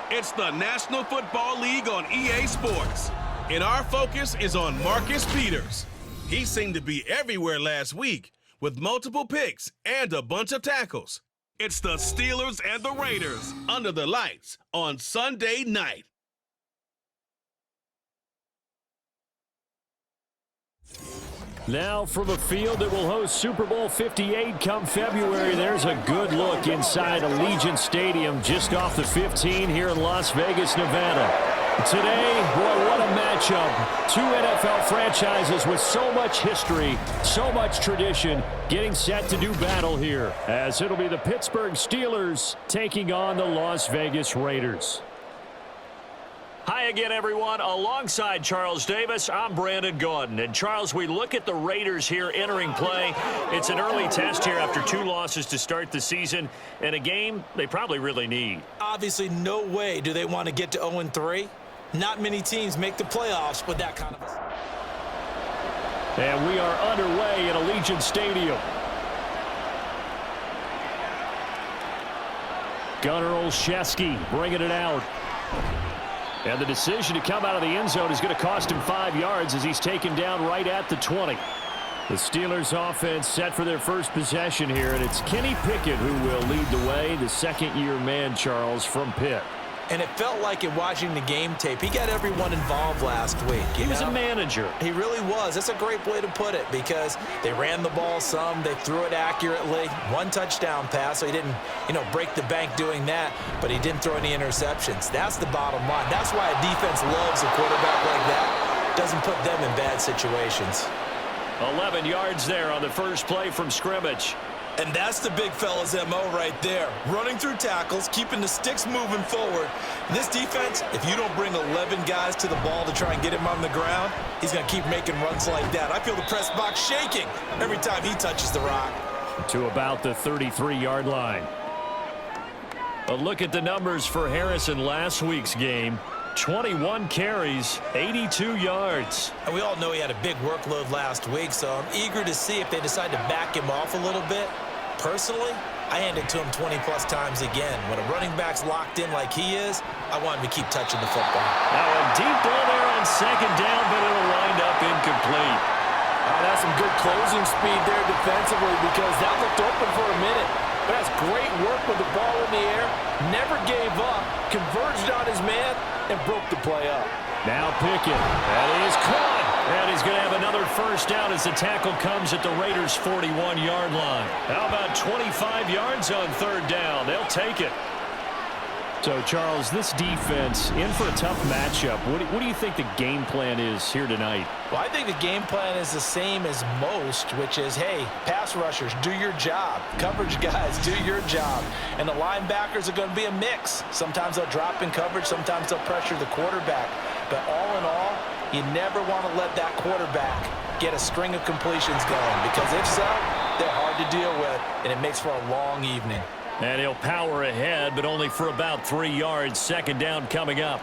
It's the National Football League on EA Sports. And our focus is on Marcus Peters. He seemed to be everywhere last week with multiple picks and a bunch of tackles. It's the Steelers and the Raiders under the lights on Sunday night. Now from a field that will host Super Bowl 58 come February, there's a good look inside Allegiant Stadium just off the 15 here in Las Vegas, Nevada. Today, boy, what a matchup. Two NFL franchises with so much history, so much tradition, getting set to do battle here, as it'll be the Pittsburgh Steelers taking on the Las Vegas Raiders. Hi again, everyone. Alongside Charles Davis, I'm Brandon Gaudin. And, Charles, we look at the Raiders here entering play. It's an early test here after 2 losses to start the season, and a game they probably really need. Obviously, no way do they want to get to 0-3. Not many teams make the playoffs with that kind of And we are underway at Allegiant Stadium. Gunnar Olszewski bringing it out. And the decision to come out of the end zone is going to cost him 5 yards as he's taken down right at the 20. The Steelers offense set for their first possession here, and it's Kenny Pickett who will lead the way, the second-year man, Charles, from Pitt. And it felt like in watching the game tape, he got everyone involved last week. He was a manager. He really was. That's a great way to put it because they ran the ball some, they threw it accurately. 1 touchdown pass, so he didn't, break the bank doing that, but he didn't throw any interceptions. That's the bottom line. That's why a defense loves a quarterback like that. Doesn't put them in bad situations. 11 yards there on the first play from scrimmage. And that's the big fella's MO right there. Running through tackles, keeping the sticks moving forward. This defense, if you don't bring 11 guys to the ball to try and get him on the ground, he's going to keep making runs like that. I feel the press box shaking every time he touches the rock. To about the 33-yard line. A look at the numbers for Harrison last week's game. 21 carries, 82 yards. And we all know he had a big workload last week, so I'm eager to see if they decide to back him off a little bit. Personally, I hand it to him 20-plus times again. When a running back's locked in like he is, I want him to keep touching the football. Now a deep ball there on second down, but it'll wind up incomplete. That's some good closing speed there defensively because that looked open for a minute. But that's great work with the ball in the air. Never gave up, converged on his man, and broke the play up. Now Pickett. That is caught. And he's going to have another first down as the tackle comes at the Raiders' 41-yard line. How about 25 yards on third down? They'll take it. So, Charles, this defense in for a tough matchup. What do you think the game plan is here tonight? Well, I think the game plan is the same as most, which is, hey, pass rushers, do your job. Coverage guys, do your job. And the linebackers are going to be a mix. Sometimes they'll drop in coverage. Sometimes they'll pressure the quarterback. But all in all, you never want to let that quarterback get a string of completions going because if so, they're hard to deal with, and it makes for a long evening. And he'll power ahead, but only for about 3 yards. Second down coming up.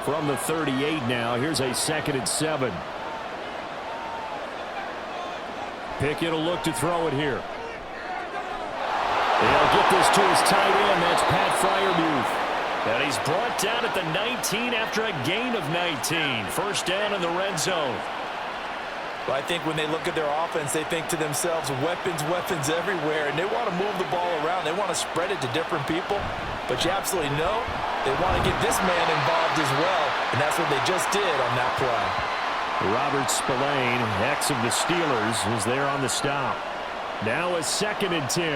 From the 38 now, here's a 2nd and 7. Pickett will look to throw it here. He'll get this to his tight end. That's Pat Freiermuth. And he's brought down at the 19 after a gain of 19. First down in the red zone. Well, I think when they look at their offense, they think to themselves, weapons, weapons everywhere, and they want to move the ball around. They want to spread it to different people, but you absolutely know they want to get this man involved as well, and that's what they just did on that play. Robert Spillane, ex of the Steelers, was there on the stop. Now a 2nd and 10.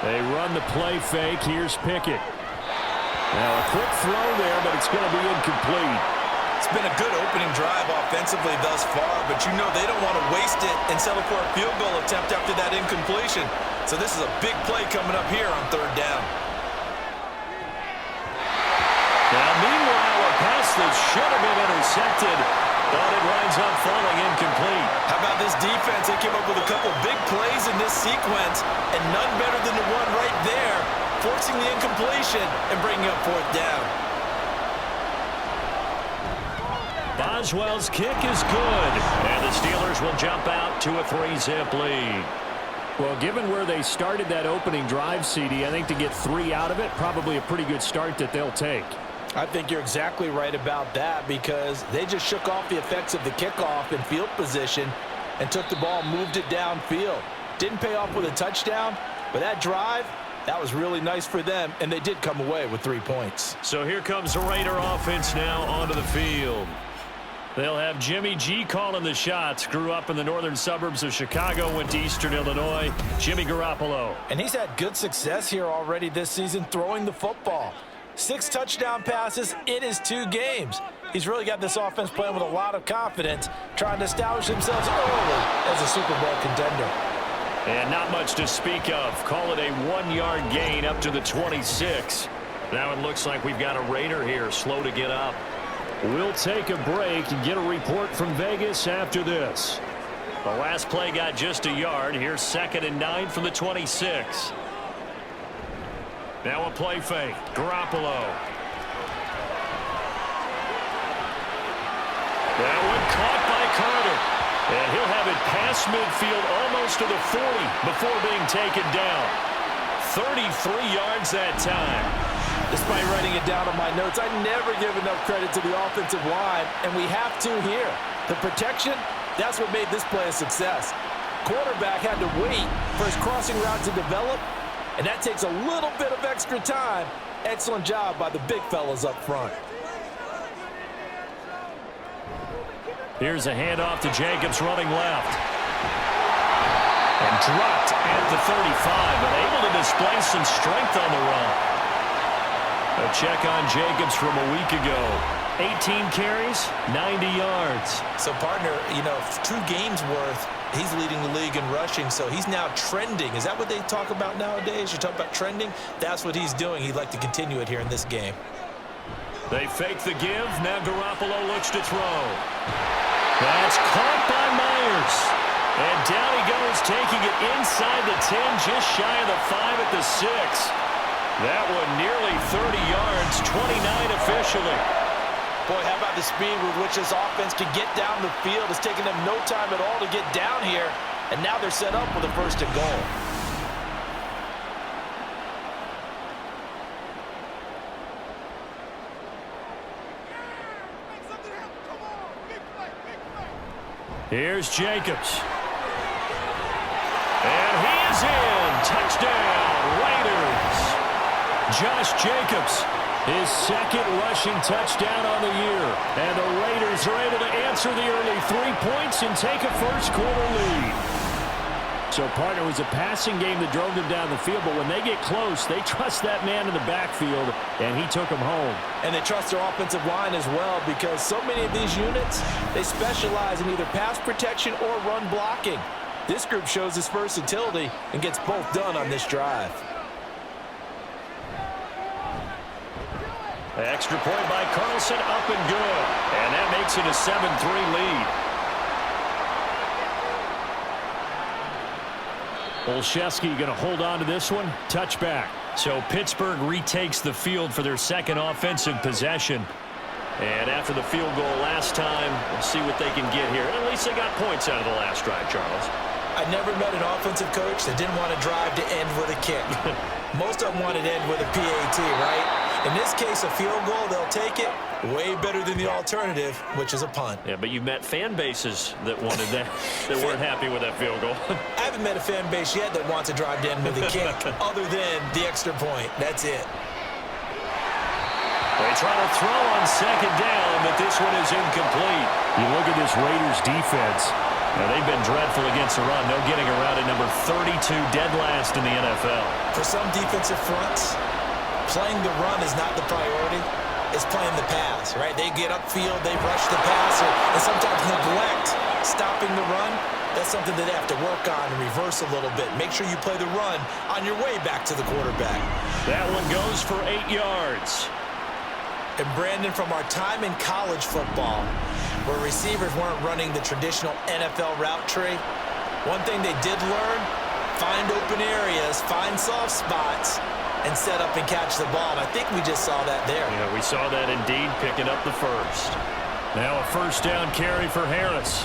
They run the play fake. Here's Pickett. Now a quick throw there, but it's going to be incomplete. It's been a good opening drive offensively thus far, but you know they don't want to waste it and settle for a field goal attempt after that incompletion. So this is a big play coming up here on third down. Now, meanwhile, a pass that should have been intercepted, but it winds up falling incomplete. How about this defense? They came up with a couple big plays in this sequence, and none better than the one right there, forcing the incompletion and bringing up fourth down. Boswell's kick is good, and the Steelers will jump out to a 3-zip lead. Well, given where they started that opening drive, CD, I think to get 3 out of it, probably a pretty good start that they'll take. I think you're exactly right about that because they just shook off the effects of the kickoff in field position and took the ball, moved it downfield. Didn't pay off with a touchdown, but that drive, that was really nice for them, and they did come away with 3 points. So here comes the Raider offense now onto the field. They'll have Jimmy G calling the shots. Grew up in the northern suburbs of Chicago, went to Eastern Illinois. Jimmy Garoppolo. And he's had good success here already this season throwing the football. 6 touchdown passes in his 2 games. He's really got this offense playing with a lot of confidence, trying to establish themselves early as a Super Bowl contender. And not much to speak of. Call it a 1-yard gain up to the 26. Now it looks like we've got a Raider here, slow to get up. We'll take a break and get a report from Vegas after this. The last play got just a yard. Here's 2nd and 9 from the 26. Now a play fake. Garoppolo. That one caught by Carter. And he'll have it past midfield almost to the 40 before being taken down. 33 yards that time. Despite writing it down on my notes, I never give enough credit to the offensive line, and we have to here. The protection, that's what made this play a success. Quarterback had to wait for his crossing route to develop, and that takes a little bit of extra time. Excellent job by the big fellas up front. Here's a handoff to Jacobs running left. And dropped at the 35, but able to display some strength on the run. A check on Jacobs from a week ago. 18 carries, 90 yards. So, partner, 2 games worth, he's leading the league in rushing, so he's now trending. Is that what they talk about nowadays? You talk about trending? That's what he's doing. He'd like to continue it here in this game. They fake the give. Now Garoppolo looks to throw. That's caught by Myers. And down he goes, taking it inside the 10, just shy of the 5 at the 6. That one nearly 30 yards, 29 officially. Boy, how about the speed with which this offense can get down the field? It's taken them no time at all to get down here, and now they're set up with a 1st and goal. Here's Jacobs. And he is in. Touchdown, Raiders. Josh Jacobs, his 2nd rushing touchdown on the year. And the Raiders are able to answer the early 3 points and take a first-quarter lead. So, partner, it was a passing game that drove them down the field, but when they get close, they trust that man in the backfield, and he took them home. And they trust their offensive line as well because so many of these units, they specialize in either pass protection or run blocking. This group shows its versatility and gets both done on this drive. The extra point by Carlson, up and good. And that makes it a 7-3 lead. Olszewski going to hold on to this one. Touchback. So Pittsburgh retakes the field for their 2nd offensive possession. And after the field goal last time, we'll see what they can get here. At least they got points out of the last drive, Charles. I never met an offensive coach that didn't want to drive to end with a kick. Most of them wanted to end with a PAT, right? In this case, a field goal, they'll take it. Way better than the alternative, which is a punt. Yeah, but you've met fan bases that wanted that, that weren't happy with that field goal. I haven't met a fan base yet that wants to drive to end with a kick other than the extra point. That's it. They try to throw on 2nd down, but this one is incomplete. You look at this Raiders defense. Now, they've been dreadful against the run. No getting around at number 32, dead last in the NFL. For some defensive fronts, playing the run is not the priority. It's playing the pass, right? They get upfield, they rush the passer, and sometimes neglect stopping the run. That's something that they have to work on and reverse a little bit. Make sure you play the run on your way back to the quarterback. That one goes for 8 yards. And Brandon, from our time in college football, where receivers weren't running the traditional NFL route tree, one thing they did learn, find open areas, find soft spots, and set up and catch the ball. And I think we just saw that there. Yeah, we saw that indeed, picking up the 1st. Now a 1st down carry for Harris.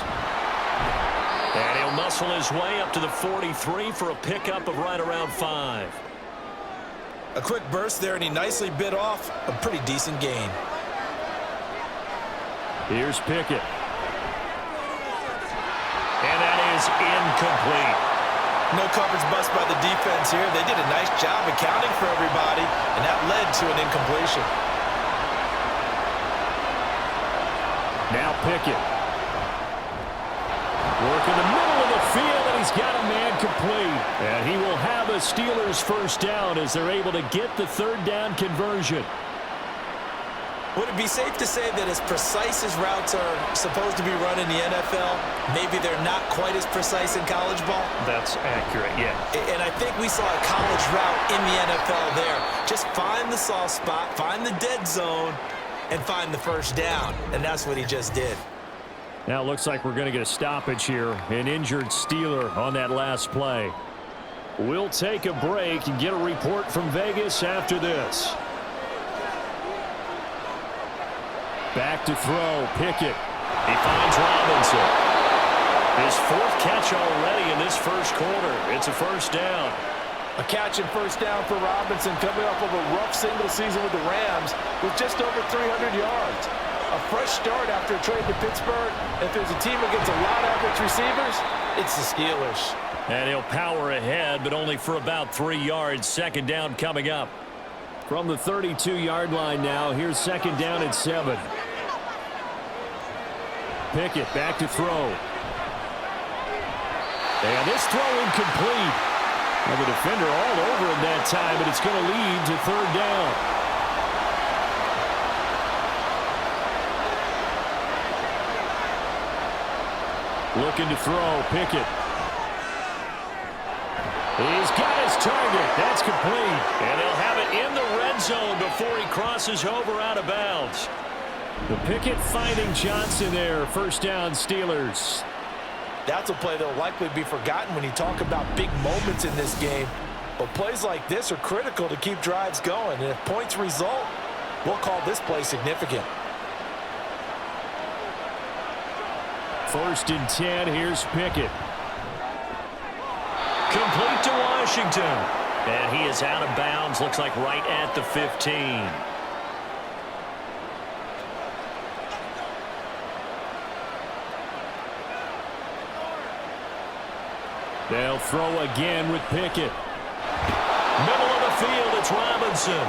And he'll muscle his way up to the 43 for a pickup of right around 5. A quick burst there, and he nicely bit off a pretty decent gain. Here's Pickett. And that is incomplete. No coverage bust by the defense here. They did a nice job accounting for everybody, and that led to an incompletion. Now Pickett. Work in the middle of the field, and he's got a man complete. And he will have a Steelers first down as they're able to get the third down conversion. Would it be safe to say that as precise as routes are supposed to be run in the NFL, maybe they're not quite as precise in college ball? That's accurate, yeah. And I think we saw a college route in the NFL there. Just find the soft spot, find the dead zone, and find the first down. And that's what he just did. Now it looks like we're going to get a stoppage here. An injured Steeler on that last play. We'll take a break and get a report from Vegas after this. Back to throw, Pickett. He finds Robinson. His 4th catch already in this first quarter. It's a first down. A catch and first down for Robinson, coming off of a rough single season with the Rams with just over 300 yards. A fresh start after a trade to Pittsburgh. If there's a team against a lot of average receivers, it's the Steelers. And he'll power ahead, but only for about 3 yards. Second down coming up. From the 32-yard line now, here's second down at 7. Pickett back to throw. And this throw incomplete. And the defender all over him that time, but it's going to lead to third down. Looking to throw, Pickett. He's got his target. That's complete. And he'll have it in the red zone before he crosses over out of bounds. The Pickett finding Johnson there. First down, Steelers. That's a play that will likely be forgotten when you talk about big moments in this game. But plays like this are critical to keep drives going. And if points result, we'll call this play significant. First and 10, here's Pickett. Complete to Washington. And he is out of bounds, looks like right at the 15. They'll throw again with Pickett. Middle of the field, it's Robinson.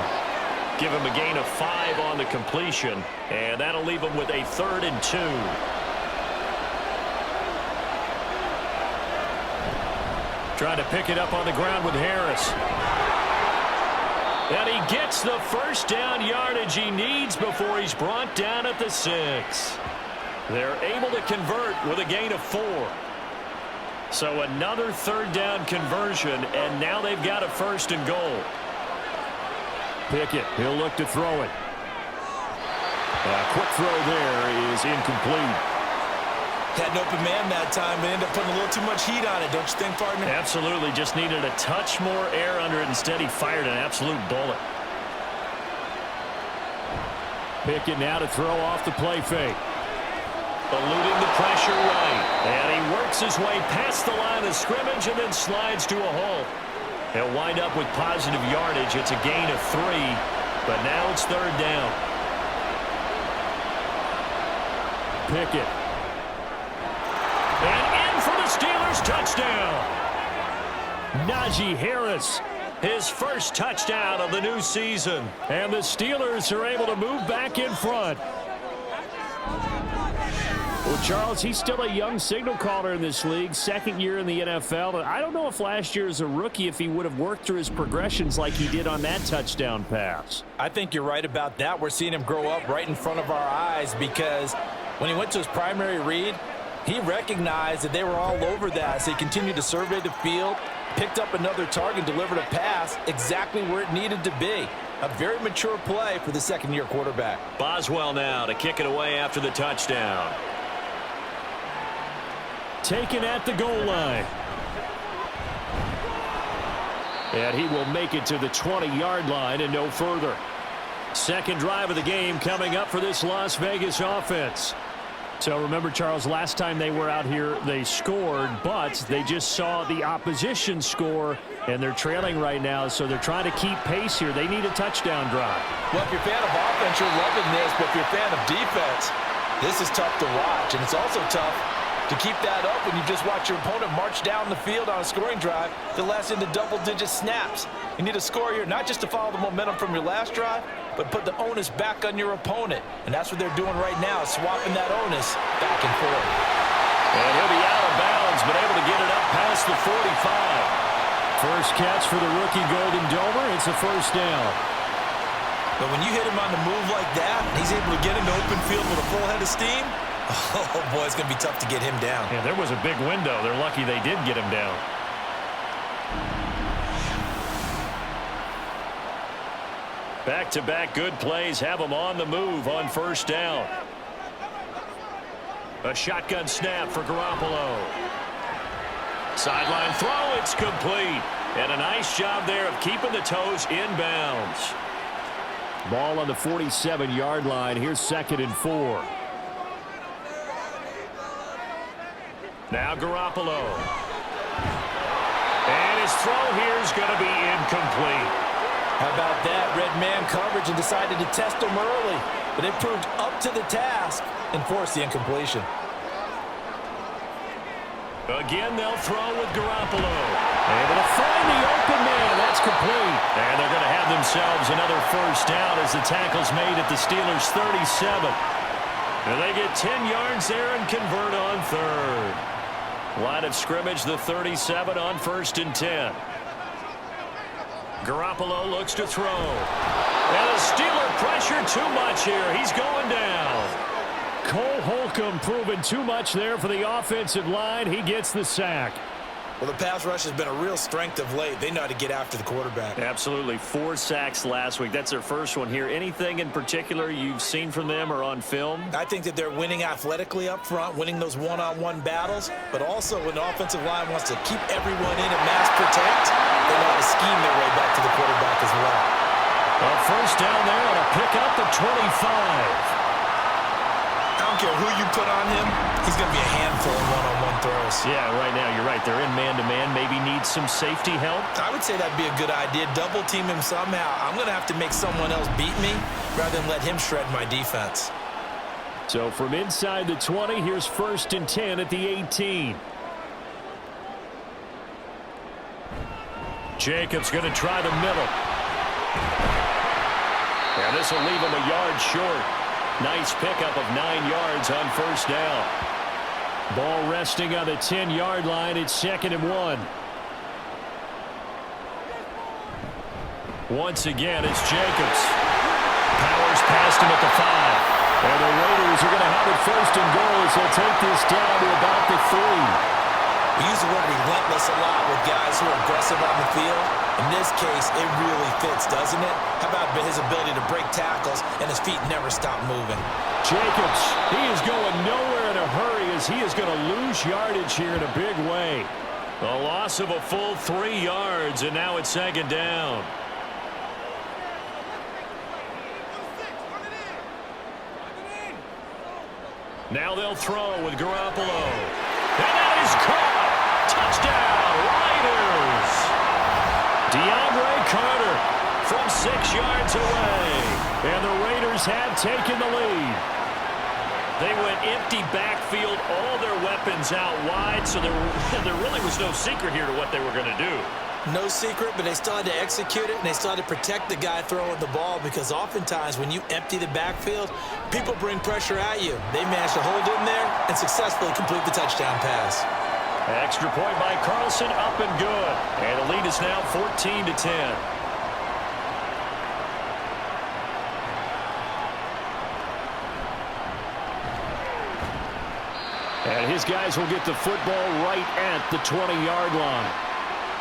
Give him a gain of 5 on the completion, and that'll leave him with a 3rd and 2. Trying to pick it up on the ground with Harris. And he gets the first down yardage he needs before he's brought down at the 6. They're able to convert with a gain of 4. So another third down conversion, and now they've got a 1st and goal. Pickett, he'll look to throw it. A quick throw there is incomplete. Had an open man that time, but ended up putting a little too much heat on it, don't you think, partner? Absolutely, just needed a touch more air under it. Instead, he fired an absolute bullet. Pickett now to throw off the play fake. Eluding the pressure right. And he works his way past the line of scrimmage and then slides to a halt. He'll wind up with positive yardage. It's a gain of 3, but now it's third down. Pickett. And in for the Steelers touchdown. Najee Harris, his first touchdown of the new season. And the Steelers are able to move back in front. Well, Charles, he's still a young signal caller in this league, 2nd year in the NFL. But I don't know if last year as a rookie, if he would have worked through his progressions like he did on that touchdown pass. I think you're right about that. We're seeing him grow up right in front of our eyes because when he went to his primary read, he recognized that they were all over that. So he continued to survey the field, picked up another target, delivered a pass exactly where it needed to be. A very mature play for the 2nd-year quarterback. Boswell now to kick it away after the touchdown. Taken at the goal line. And he will make it to the 20-yard line and no further. Second drive of the game coming up for this Las Vegas offense. So remember, Charles, last time they were out here, they scored, but they just saw the opposition score, and they're trailing right now, so they're trying to keep pace here. They need a touchdown drive. Well, if you're a fan of offense, you're loving this, but if you're a fan of defense, this is tough to watch, and it's also tough to keep that up when you just watch your opponent march down the field on a scoring drive that lasts into double-digit snaps. You need a score here, not just to follow the momentum from your last drive, but put the onus back on your opponent. And that's what they're doing right now, swapping that onus back and forth. And he'll be out of bounds, but able to get it up past the 45. First catch for the rookie Golden Domer. It's a first down. But when you hit him on the move like that, and he's able to get into open field with a full head of steam, oh, boy, it's going to be tough to get him down. Yeah, there was a big window. They're lucky they did get him down. Back-to-back good plays have him on the move on first down. A shotgun snap for Garoppolo. Sideline throw, it's complete. And a nice job there of keeping the toes inbounds. Ball on the 47-yard line. Here's 2nd and 4. Now Garoppolo. And his throw here is going to be incomplete. How about that? Red man coverage and decided to test him early. But it proved up to the task and forced the incompletion. Again, they'll throw with Garoppolo. Able to find the open man. That's complete. And they're going to have themselves another first down as the tackle's made at the Steelers' 37. And they get 10 yards there and convert on third. Line of scrimmage, the 37 on 1st and 10. Garoppolo looks to throw. And the Steeler pressure too much here. He's going down. Cole Holcomb proving too much there for the offensive line. He gets the sack. Well, the pass rush has been a real strength of late. They know how to get after the quarterback. Absolutely. 4 sacks last week. That's their first one here. Anything in particular you've seen from them or on film? I think that they're winning athletically up front, winning those one-on-one battles, but also when the offensive line wants to keep everyone in and mass protect, they know how to scheme their way back to the quarterback as well. Well, first down there on a pickup at 25. I don't care who you put on him, he's going to be a handful in one-on-one throws. Yeah, right now, you're right. They're in man-to-man. Maybe need some safety help. I would say that'd be a good idea. Double team him somehow. I'm going to have to make someone else beat me rather than let him shred my defense. So from inside the 20, here's 1st and 10 at the 18. Jacobs going to try the middle. And this will leave him a yard short. Nice pickup of 9 yards on first down. Ball resting on the 10-yard line. It's 2nd and 1. Once again, it's Jacobs. Powers past him at the 5. And the Raiders are going to have it 1st and goal as they'll take this down to about the 3. We use the word relentless a lot with guys who are aggressive on the field. In this case, it really fits, doesn't it? How about his ability to break tackles and his feet never stop moving? Jacobs, he is going nowhere in a hurry as he is going to lose yardage here in a big way. A loss of a full 3 yards, and now it's 2nd down. Now they'll throw with Garoppolo. And that is caught. Touchdown, Raiders. DeAndre Carter from 6 yards away. And the Raiders have taken the lead. They went empty backfield, all their weapons out wide, so there really was no secret here to what they were going to do. No secret, but they still had to execute it, and they still had to protect the guy throwing the ball because oftentimes when you empty the backfield, people bring pressure at you. They managed to hold in there and successfully complete the touchdown pass. Extra point by Carlson, up and good. And the lead is now 14-10. And his guys will get the football right at the 20-yard line.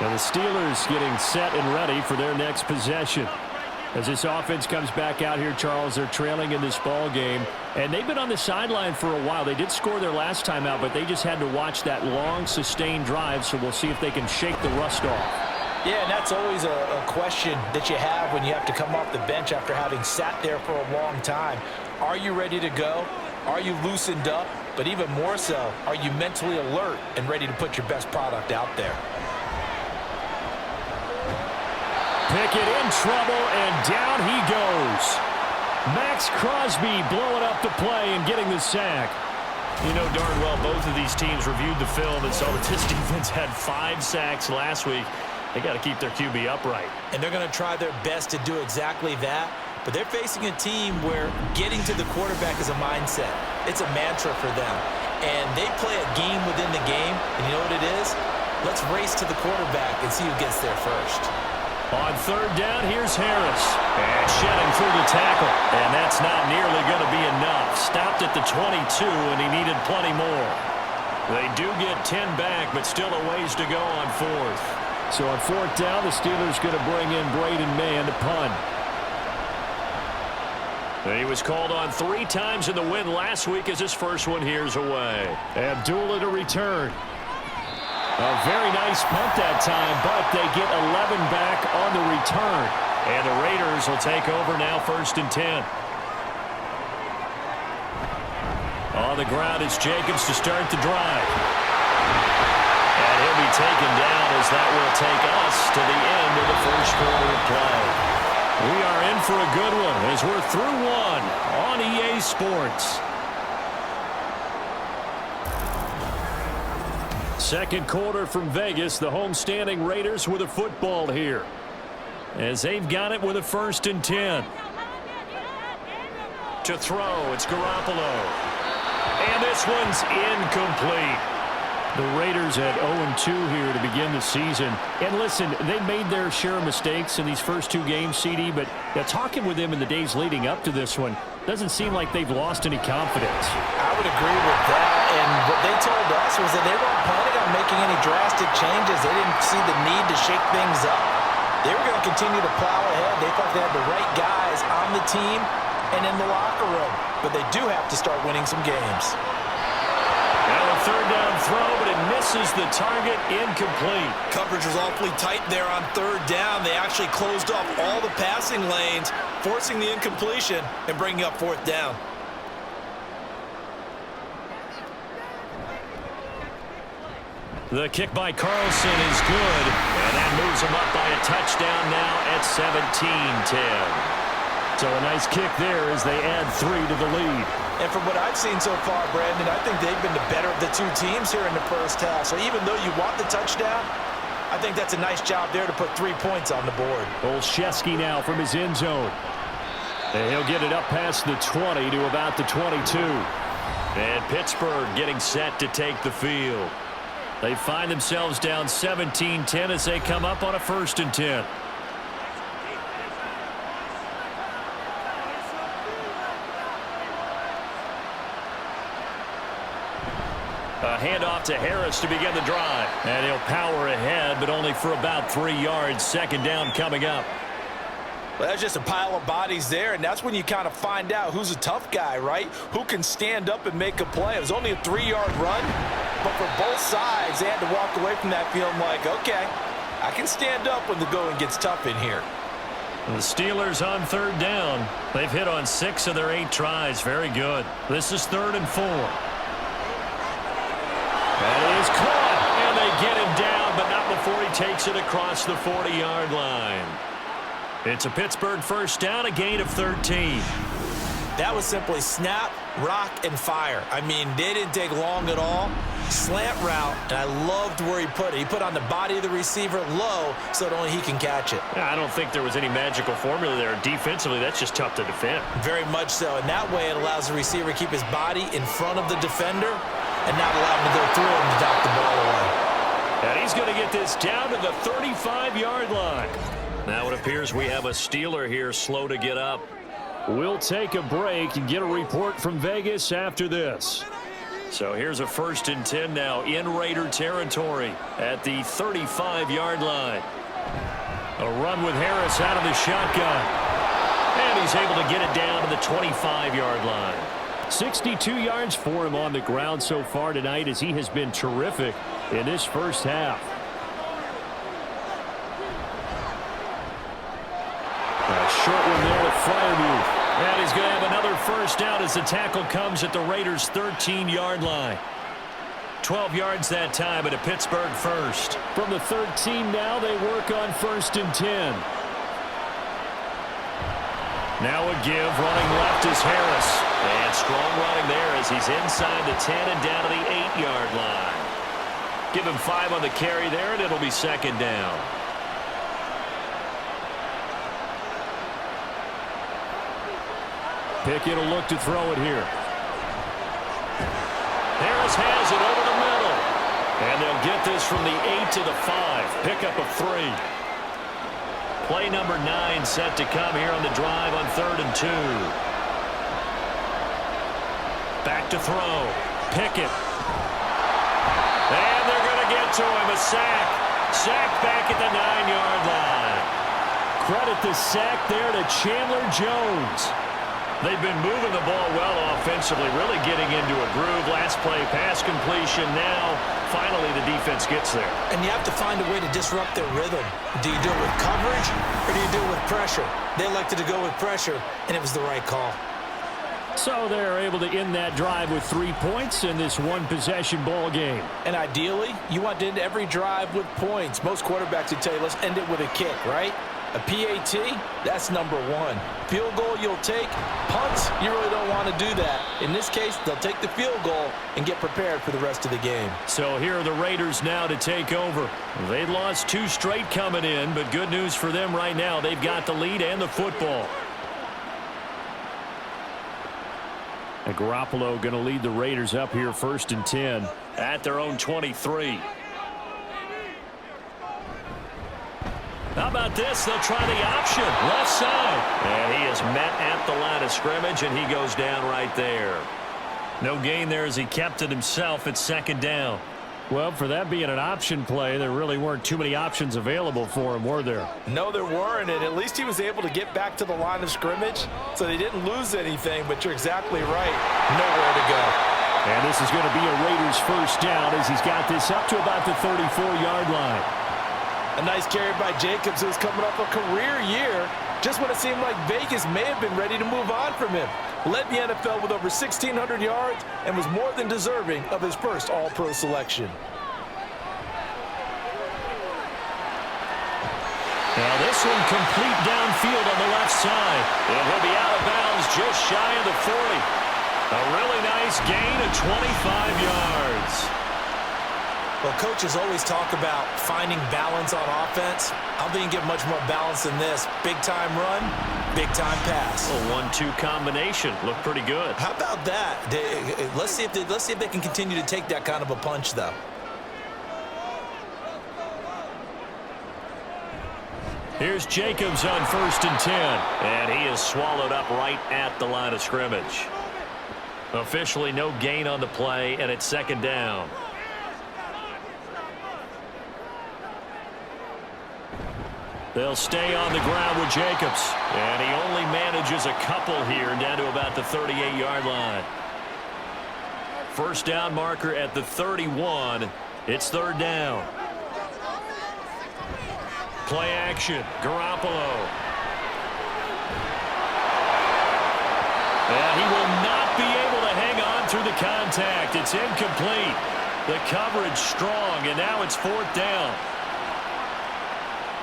And the Steelers getting set and ready for their next possession. As this offense comes back out here, Charles, they're trailing in this ball game. And they've been on the sideline for a while. They did score their last time out, but they just had to watch that long, sustained drive. So we'll see if they can shake the rust off. Yeah, and that's always a question that you have when you have to come off the bench after having sat there for a long time. Are you ready to go? Are you loosened up? but even more so, are you mentally alert and ready to put your best product out there? Pickett in trouble, and down he goes. Max Crosby blowing up the play and getting the sack. You know darn well both of these teams reviewed the film and saw that this defense had 5 sacks last week. They got to keep their QB upright. And they're going to try their best to do exactly that. But they're facing a team where getting to the quarterback is a mindset. It's a mantra for them. And they play a game within the game. And you know what it is? Let's race to the quarterback and see who gets there first. On third down, here's Harris. And shedding through the tackle. And that's not nearly going to be enough. Stopped at the 22, and he needed plenty more. They do get 10 back, but still a ways to go on fourth. So on fourth down, the Steelers going to bring in Braden Mann to punt. He was called on 3 times in the win last week as his first one here's away. Abdullah to return. A very nice punt that time, but they get 11 back on the return. And the Raiders will take over now, 1st and 10. On the ground is Jacobs to start the drive. And he'll be taken down as that will take us to the end of the first quarter of play. We are in for a good one as we're through one on EA Sports. Second quarter from Vegas, the homestanding Raiders with a football here. As they've got it with a 1st and 10. To throw, it's Garoppolo. And this one's incomplete. The Raiders at 0-2 here to begin the season. And listen, they made their share of mistakes in these first 2 games, CD, but talking with them in the days leading up to this one, doesn't seem like they've lost any confidence. I would agree with that. And what they told us was that they weren't planning on making any drastic changes. They didn't see the need to shake things up. They were going to continue to plow ahead. They thought they had the right guys on the team and in the locker room. But they do have to start winning some games. Now a third down throw, but it misses the target, incomplete. Coverage was awfully tight there on third down. They actually closed off all the passing lanes, forcing the incompletion and bringing up 4th down. The kick by Carlson is good, and that moves him up by a touchdown now at 17-10. So a nice kick there as they add 3 to the lead. And from what I've seen so far, Brandon, I think they've been the better of the 2 teams here in the first half. So even though you want the touchdown, I think that's a nice job there to put 3 points on the board. Olszewski now from his end zone. And he'll get it up past the 20 to about the 22. And Pittsburgh getting set to take the field. They find themselves down 17-10 as they come up on a 1st and 10. A handoff to Harris to begin the drive. And he'll power ahead, but only for about 3 yards. 2nd down coming up. Well, that's just a pile of bodies there, and that's when you kind of find out who's a tough guy, right? Who can stand up and make a play. It was only a 3-yard run, but for both sides, they had to walk away from that feeling like, okay, I can stand up when the going gets tough in here. The Steelers on 3rd down. They've hit on 6 of their 8 tries. Very good. This is 3rd and 4. That is caught, and they get him down, but not before he takes it across the 40-yard line. It's a Pittsburgh 1st down, a gain of 13. That was simply snap, rock, and fire. I mean, they didn't take long at all. Slant route, and I loved where he put it. He put on the body of the receiver low so that only he can catch it. I don't think there was any magical formula there. Defensively, that's just tough to defend. Very much so, and that way it allows the receiver to keep his body in front of the defender and not allow him to go through him to knock the ball away. And he's going to get this down to the 35-yard line. Now it appears we have a Steeler here slow to get up. We'll take a break and get a report from Vegas after this. So here's a 1st and 10 now in Raider territory at the 35-yard line. A run with Harris out of the shotgun. And he's able to get it down to the 25-yard line. 62 yards for him on the ground so far tonight as he has been terrific in this first half. A short one there to Freiermuth. And he's going to have another first down as the tackle comes at the Raiders' 13-yard line. 12 yards that time at a Pittsburgh first. From the 13 now, they work on 1st and 10. Now a give, running left is Harris. And strong running there as he's inside the 10 and down to the 8-yard line. Give him 5 on the carry there, and it'll be 2nd down. Pickett will look to throw it here. Harris has it over the middle. And they'll get this from the 8 to the 5. Pickup of 3. Play number 9 set to come here on the drive on 3rd and 2. Back to throw. Pickett. And they're going to get to him. A sack. Sacked back at the 9-yard line. Credit the sack there to Chandler Jones. They've been moving the ball well offensively, really getting into a groove. Last play, pass completion. Now, finally, the defense gets there. And you have to find a way to disrupt their rhythm. Do you do it with coverage, or do you do it with pressure? They elected to go with pressure, and it was the right call. So they're able to end that drive with 3 points in this one-possession ball game. And ideally, you want to end every drive with points. Most quarterbacks would tell you, let's end it with a kick, right? A PAT, that's number 1. Field goal you'll take. Punts, you really don't want to do that. In this case, they'll take the field goal and get prepared for the rest of the game. So here are the Raiders now to take over. They lost 2 straight coming in, but good news for them right now. They've got the lead and the football. And Garoppolo going to lead the Raiders up here 1st and 10 at their own 23. How about this? They'll try the option. Left side. And he is met at the line of scrimmage, and he goes down right there. No gain there as he kept it himself at 2nd down. Well, for that being an option play, there really weren't too many options available for him, were there? No, there weren't, and at least he was able to get back to the line of scrimmage, so they didn't lose anything, but you're exactly right. Nowhere to go. And this is going to be a Raiders first down as he's got this up to about the 34-yard line. A nice carry by Jacobs, who's coming up a career year, just when it seemed like Vegas may have been ready to move on from him. Led the NFL with over 1,600 yards and was more than deserving of his first All-Pro selection. Now this one complete downfield on the left side. And he'll be out of bounds just shy of the 40. A really nice gain of 25 yards. Well, coaches always talk about finding balance on offense. I don't think you can get much more balance than this. Big-time run, big-time pass. A 1-2 combination. Looked pretty good. How about that? Let's see if they can continue to take that kind of a punch, though. Here's Jacobs on 1st and 10. And he is swallowed up right at the line of scrimmage. Officially no gain on the play, and it's 2nd down. They'll stay on the ground with Jacobs. And he only manages a couple here down to about the 38-yard line. First down marker at the 31. It's 3rd down. Play action. Garoppolo. And he will not be able to hang on through the contact. It's incomplete. The coverage strong, and now it's 4th down.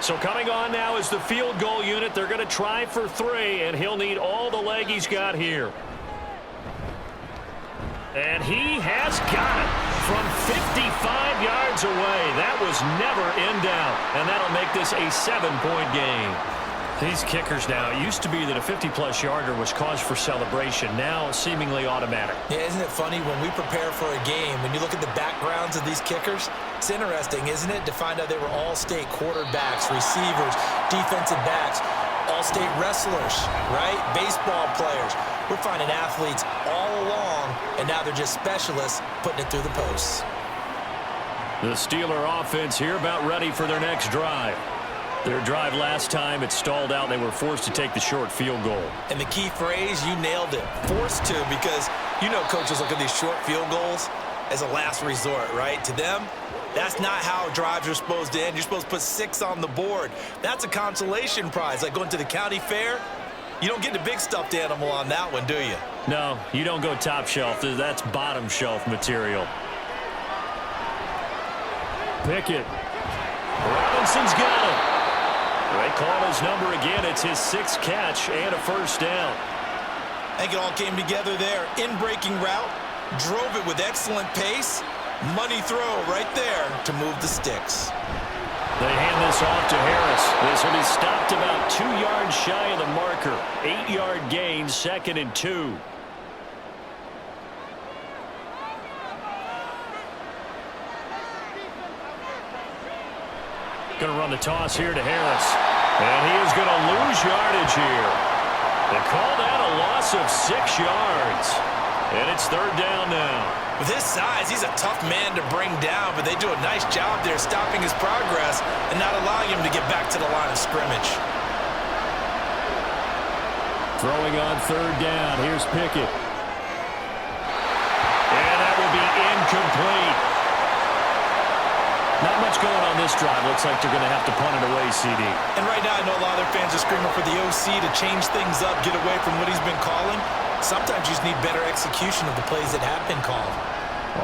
So coming on now is the field goal unit. They're going to try for 3, and he'll need all the leg he's got here. And he has got it from 55 yards away. That was never in doubt, and that'll make this a 7-point game. These kickers now, it used to be that a 50-plus yarder was cause for celebration. Now seemingly automatic. Yeah, isn't it funny when we prepare for a game, when you look at the backgrounds of these kickers, it's interesting, isn't it, to find out they were all-state quarterbacks, receivers, defensive backs, all-state wrestlers, right? Baseball players. We're finding athletes all along, and now they're just specialists putting it through the posts. The Steeler offense here about ready for their next drive. Their drive last time, it stalled out. They were forced to take the short field goal. And the key phrase, you nailed it. Forced to, because you know coaches look at these short field goals as a last resort, right? To them, that's not how drives are supposed to end. You're supposed to put 6 on the board. That's a consolation prize. Like going to the county fair, you don't get the big stuffed animal on that one, do you? No, you don't go top shelf. That's bottom shelf material. Pickett. Robinson's got it. They call his number again. It's his 6th catch and a first down. I think it all came together there. In-breaking route, drove it with excellent pace. Money throw right there to move the sticks. They hand this off to Harris. This will be stopped about 2 yards shy of the marker. 8-yard gain, 2nd and 2. Going to run the toss here to Harris. And he is going to lose yardage here. They call that a loss of 6 yards. And it's 3rd down now. With his size, he's a tough man to bring down, but they do a nice job there stopping his progress and not allowing him to get back to the line of scrimmage. Throwing on 3rd down. Here's Pickett. And that will be incomplete. Not much going on this drive. Looks like they're going to have to punt it away, CD. And right now, I know a lot of their fans are screaming for the OC to change things up, get away from what he's been calling. Sometimes you just need better execution of the plays that have been called.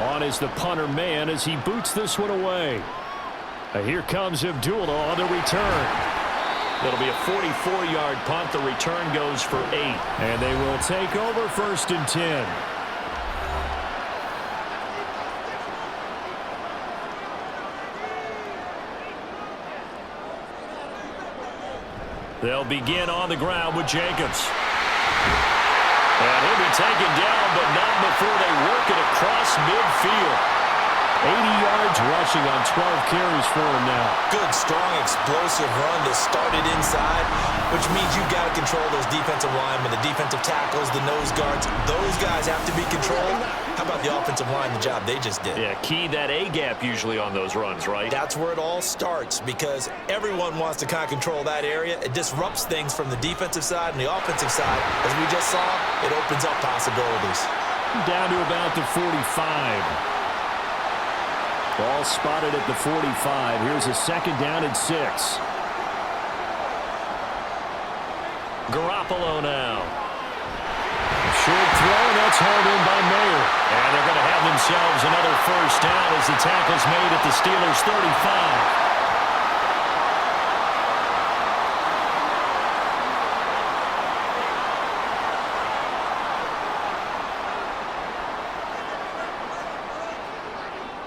On is the punter man as he boots this one away. Here comes Abdullah on the return. It'll be a 44-yard punt. The return goes for 8. And they will take over 1st and 10. They'll begin on the ground with Jacobs. And he'll be taken down, but not before they work it across midfield. 80 yards rushing on 12 carries for him now. Good, strong, explosive run that started inside, which means you've got to control those defensive linemen, the defensive tackles, the nose guards. Those guys have to be controlled. How about the offensive line, the job they just did? Yeah, key that A-gap usually on those runs, right? That's where it all starts because everyone wants to kind of control that area. It disrupts things from the defensive side and the offensive side. As we just saw, it opens up possibilities. Down to about the 45. Ball spotted at the 45. Here's a 2nd down and 6. Garoppolo now. Short throw, that's hauled in by Mayer. And they're going to have themselves another first down as the tackle's made at the Steelers' 35.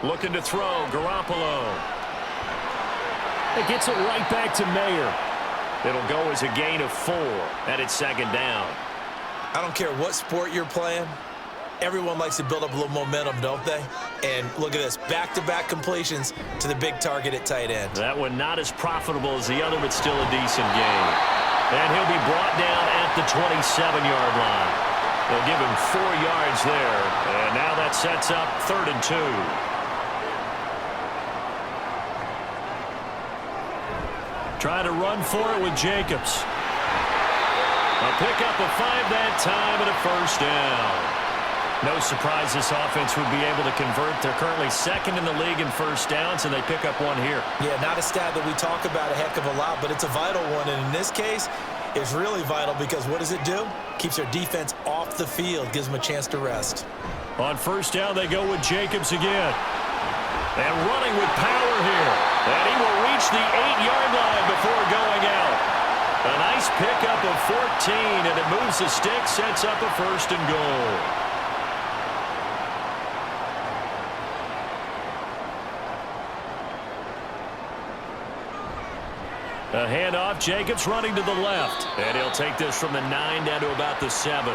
Looking to throw, Garoppolo. It gets it right back to Mayer. It'll go as a gain of 4, and it's 2nd down. I don't care what sport you're playing. Everyone likes to build up a little momentum, don't they? And look at this, back-to-back completions to the big target at tight end. That one not as profitable as the other, but still a decent gain. And he'll be brought down at the 27-yard line. They'll give him 4 yards there, and now that sets up 3rd and 2. Trying to run for it with Jacobs. A pickup of 5 that time and a first down. No surprise this offense would be able to convert. They're currently 2nd in the league in first downs, and they pick up 1 here. Yeah, not a stat that we talk about a heck of a lot, but it's a vital one. And in this case, it's really vital because what does it do? Keeps their defense off the field, gives them a chance to rest. On first down, they go with Jacobs again. And running with power here. And he will reach the 8-yard line before going out. A nice pickup of 14, and it moves the stick, sets up a 1st and goal. A handoff, Jacobs running to the left. And he'll take this from the 9 down to about the 7.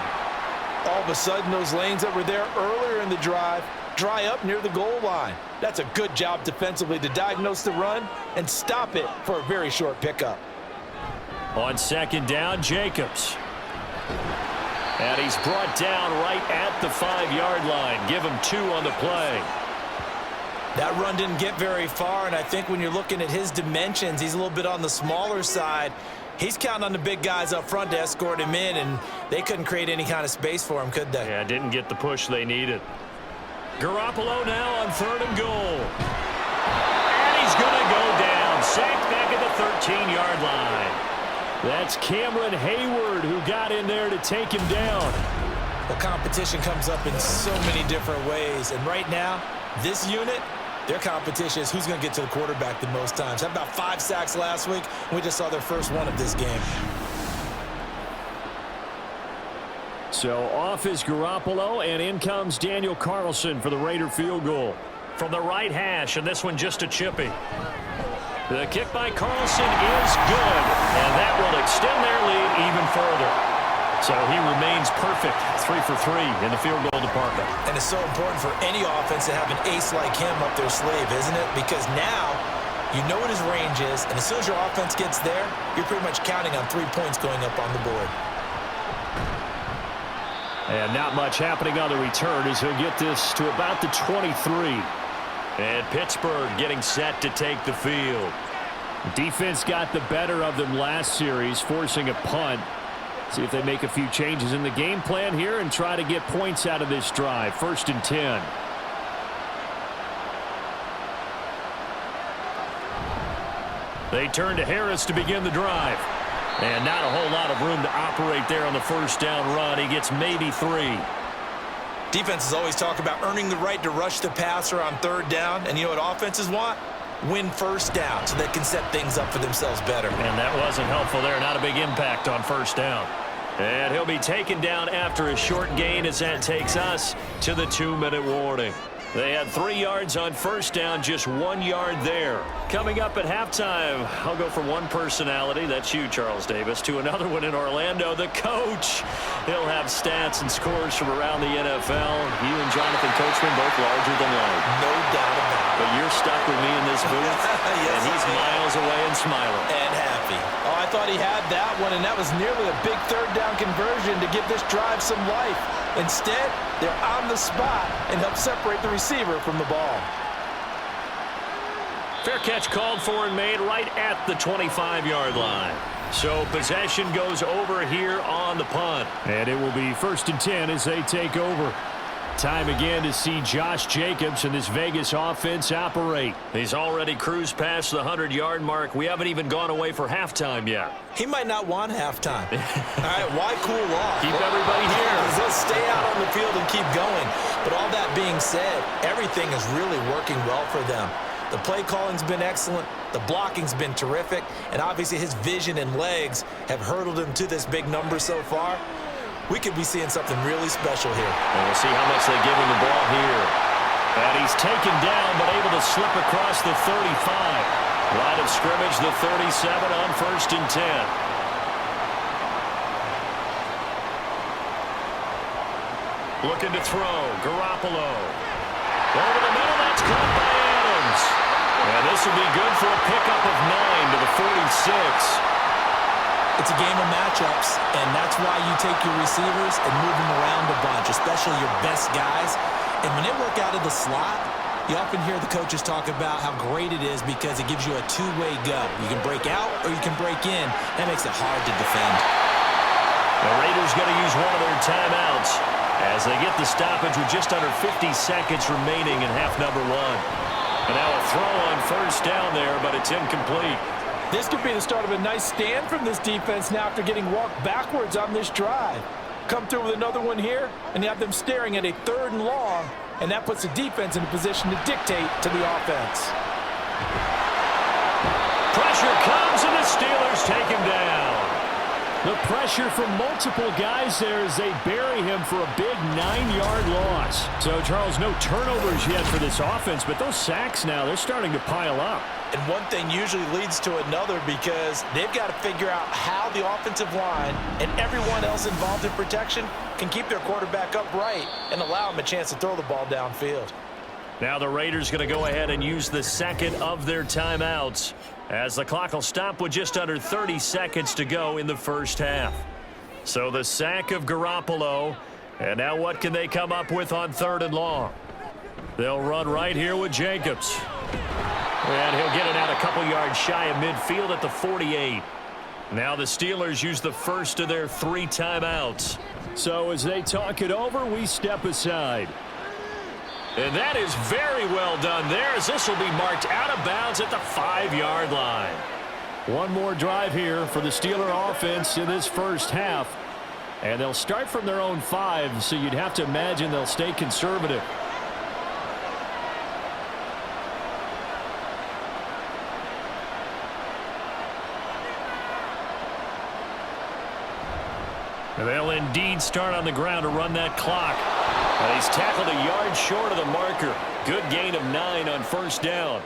All of a sudden, those lanes that were there earlier in the drive dry up near the goal line. That's a good job defensively to diagnose the run and stop it for a very short pickup. On 2nd down, Jacobs. And he's brought down right at the 5-yard line. Give him 2 on the play. That run didn't get very far, and I think when you're looking at his dimensions, he's a little bit on the smaller side. He's counting on the big guys up front to escort him in, and they couldn't create any kind of space for him, could they? Yeah, didn't get the push they needed. Garoppolo now on 3rd and goal. And he's going to go down. Sacked back at the 13-yard line. That's Cameron Hayward who got in there to take him down. The competition comes up in so many different ways. And right now, this unit, their competition is who's going to get to the quarterback the most times. Had about 5 sacks last week. We just saw their first one of this game. So off is Garoppolo, and in comes Daniel Carlson for the Raider field goal. From the right hash, and this one just a chippy. The kick by Carlson is good, and that will extend their lead even further. So he remains perfect, 3 for 3 in the field goal department. And it's so important for any offense to have an ace like him up their sleeve, isn't it? Because now you know what his range is, and as soon as your offense gets there, you're pretty much counting on 3 points going up on the board. And not much happening on the return as he'll get this to about the 23. And Pittsburgh getting set to take the field. Defense got the better of them last series, forcing a punt. See if they make a few changes in the game plan here and try to get points out of this drive. 1st and 10. They turn to Harris to begin the drive. And not a whole lot of room to operate there on the first down run. He gets maybe 3. Defenses always talk about earning the right to rush the passer on 3rd down. And you know what offenses want? Win 1st down so they can set things up for themselves better. And that wasn't helpful there. Not a big impact on 1st down. And he'll be taken down after a short gain as that takes us to the 2-minute warning. They had 3 yards on 1st down, just 1 yard there. Coming up at halftime, I'll go from one personality, that's you, Charles Davis, to another one in Orlando, the coach. He'll have stats and scores from around the NFL. You and Jonathan Coachman both larger than life. No doubt about it. But you're stuck with me in this booth, Yes, and he's miles away and smiling. And happy. Oh, I thought he had that one, and that was nearly a big 3rd down conversion to give this drive some life. Instead, they're on the spot and help separate the receiver from the ball. Fair catch called for and made right at the 25-yard line. So possession goes over here on the punt. And it will be 1st and 10 as they take over. Time again to see Josh Jacobs and this Vegas offense operate. He's already cruised past the 100-yard mark. We haven't even gone away for halftime yet. He might not want halftime. All right, why cool off? Keep everybody here. They'll stay out on the field and keep going. But all that being said, everything is really working well for them. The play calling's been excellent. The blocking's been terrific. And obviously his vision and legs have hurdled him to this big number so far. We could be seeing something really special here. And we'll see how much they give him the ball here. And he's taken down, but able to slip across the 35. Line of scrimmage, the 37 on 1st and 10. Looking to throw. Garoppolo. Over the middle, that's caught by Adams. And this will be good for a pickup of 9 to the 46. It's a game of matchups, and that's why you take your receivers and move them around a bunch, especially your best guys. And when they work out of the slot, you often hear the coaches talk about how great it is because it gives you a two-way go. You can break out or you can break in. That makes it hard to defend. The Raiders going to use one of their timeouts as they get the stoppage with just under 50 seconds remaining in half number 1. And now a throw on 1st down there, but it's incomplete. This could be the start of a nice stand from this defense now after getting walked backwards on this drive. Come through with another one here, and you have them staring at a 3rd and long, and that puts the defense in a position to dictate to the offense. Pressure comes, and the Steelers take him down. The pressure from multiple guys there as they bury him for a big 9-yard loss. So, Charles, no turnovers yet for this offense, but those sacks now, they're starting to pile up. And one thing usually leads to another because they've got to figure out how the offensive line and everyone else involved in protection can keep their quarterback upright and allow him a chance to throw the ball downfield. Now the Raiders going to go ahead and use the second of their timeouts as the clock will stop with just under 30 seconds to go in the first half. So the sack of Garoppolo, and now what can they come up with on 3rd and long? They'll run right here with Jacobs. And he'll get it out a couple yards shy of midfield at the 48. Now the Steelers use the first of their 3 timeouts. So as they talk it over, we step aside. And that is very well done there as this will be marked out of bounds at the 5-yard line. One more drive here for the Steeler offense in this first half. And they'll start from their own 5, so you'd have to imagine they'll stay conservative. They'll indeed start on the ground to run that clock. And he's tackled a yard short of the marker. Good gain of 9 on first down.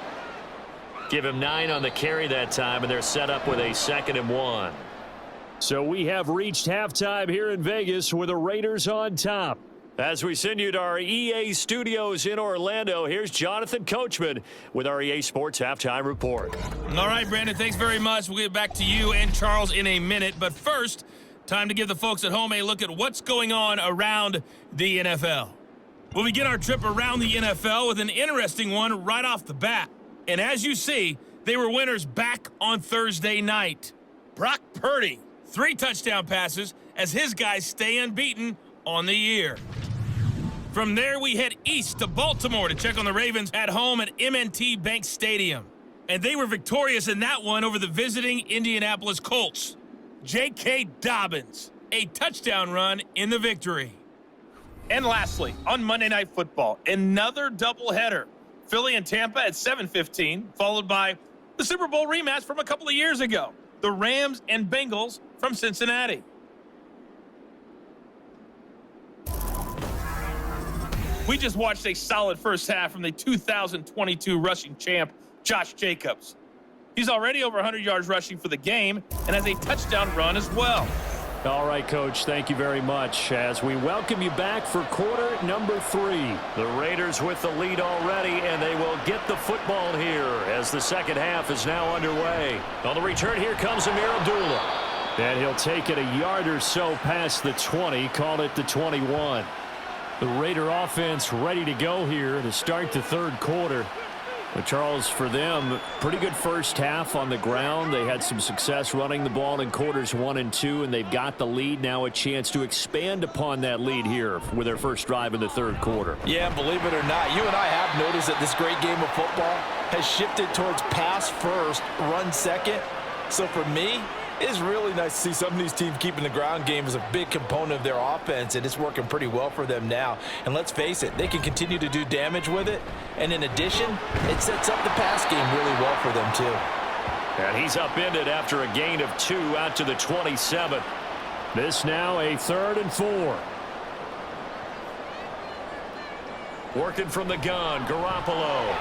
Give him 9 on the carry that time, and they're set up with a 2nd and 1. So we have reached halftime here in Vegas with the Raiders on top. As we send you to our EA studios in Orlando, here's Jonathan Coachman with our EA Sports Halftime Report. All right, Brandon, thanks very much. We'll get back to you and Charles in a minute. But first, time to give the folks at home a look at what's going on around the NFL. We'll begin our trip around the NFL with an interesting one right off the bat. And as you see, they were winners back on Thursday night. Brock Purdy, 3 touchdown passes as his guys stay unbeaten on the year. From there, we head east to Baltimore to check on the Ravens at home at M&T Bank Stadium. And they were victorious in that one over the visiting Indianapolis Colts. J.K. Dobbins, a touchdown run in the victory. And lastly, on Monday Night Football, another doubleheader. Philly and Tampa at 7:15, followed by the Super Bowl rematch from a couple of years ago. The Rams and Bengals from Cincinnati. We just watched a solid first half from the 2022 rushing champ, Josh Jacobs. He's already over 100 yards rushing for the game and has a touchdown run as well. All right, Coach, thank you very much as we welcome you back for quarter number 3. The Raiders with the lead already, and they will get the football here as the second half is now underway. On the return, here comes Amir Abdullah. And he'll take it a yard or so past the 20, call it the 21. The Raider offense ready to go here to start the third quarter. But Charles, for them, pretty good first half on the ground. They had some success running the ball in quarters 1 and 2, and they've got the lead. Now a chance to expand upon that lead here with their first drive in the third quarter. Yeah, believe it or not, you and I have noticed that this great game of football has shifted towards pass first, run second. So for me, it's really nice to see some of these teams keeping the ground game as a big component of their offense, and it's working pretty well for them now. And let's face it, they can continue to do damage with it. And in addition, it sets up the pass game really well for them too. And he's upended after a gain of 2 out to the 27. This now a 3rd and 4. Working from the gun, Garoppolo.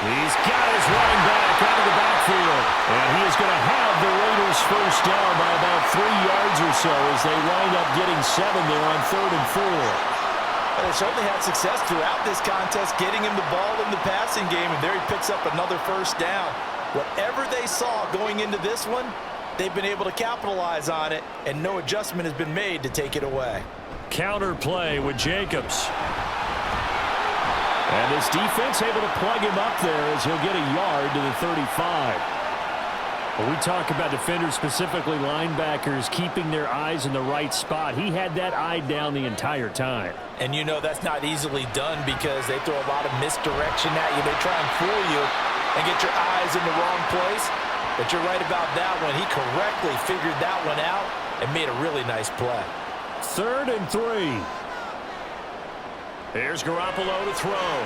He's got his running back out of the backfield. And he is going to have the Raiders first down by about 3 yards or so as they wind up getting 7 there on 3rd and 4. They certainly had success throughout this contest, getting him the ball in the passing game, and there he picks up another first down. Whatever they saw going into this one, they've been able to capitalize on it, and no adjustment has been made to take it away. Counter play with Jacobs. And this defense able to plug him up there as he'll get a yard to the 35. When we talk about defenders, specifically linebackers, keeping their eyes in the right spot, he had that eye down the entire time. And you know that's not easily done because they throw a lot of misdirection at you. They try and fool you and get your eyes in the wrong place. But you're right about that one. He correctly figured that one out and made a really nice play. 3rd and 3. Here's Garoppolo to throw.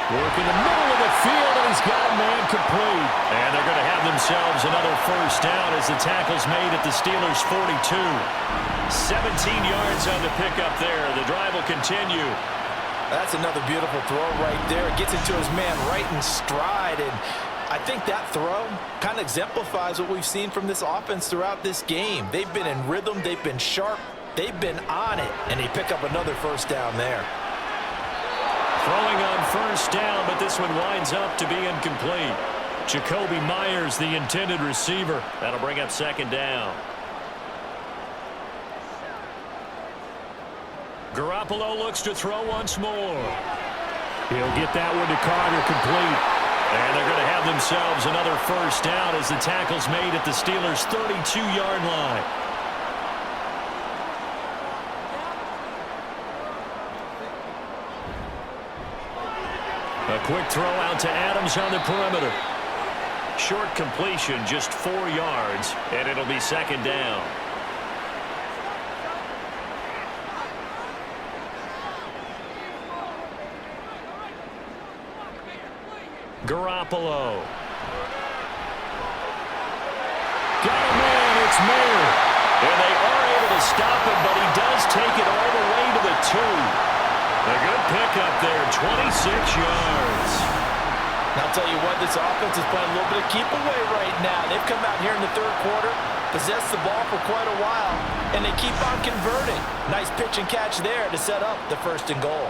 Work in the middle of the field, and he's got a man complete. And they're going to have themselves another first down as the tackle's made at the Steelers' 42. 17 yards on the pickup there. The drive will continue. That's another beautiful throw right there. It gets it to his man right in stride, and I think that throw kind of exemplifies what we've seen from this offense throughout this game. They've been in rhythm. They've been sharp. They've been on it, and they pick up another first down there. Throwing on first down, but this one winds up to be incomplete. Jacoby Myers, the intended receiver. That'll bring up 2nd down. Garoppolo looks to throw once more. He'll get that one to Carter, complete. And they're going to have themselves another first down as the tackle's made at the Steelers' 32-yard line. A quick throw out to Adams on the perimeter. Short completion, just 4 yards, and it'll be 2nd down. Garoppolo. Got a man, it's Mayer. And they are able to stop him, but he does take it all the way to the 2. A good pickup there, 26 yards. I'll tell you what, this offense is playing a little bit of keep away right now. They've come out here in the third quarter, possessed the ball for quite a while, and they keep on converting. Nice pitch and catch there to set up the 1st and goal.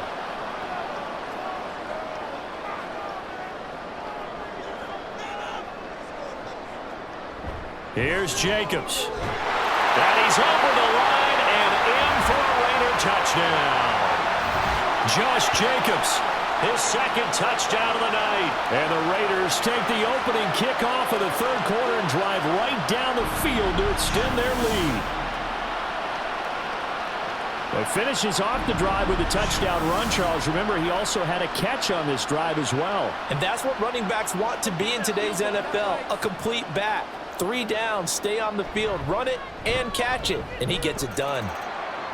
Here's Jacobs. And he's over the line and in for a Raider touchdown. Josh Jacobs. His 2nd touchdown of the night. And the Raiders take the opening kickoff of the third quarter and drive right down the field to extend their lead. He finishes off the drive with a touchdown run, Charles. Remember, he also had a catch on this drive as well. And that's what running backs want to be in today's NFL, a complete back. 3 downs, stay on the field, run it, and catch it. And he gets it done.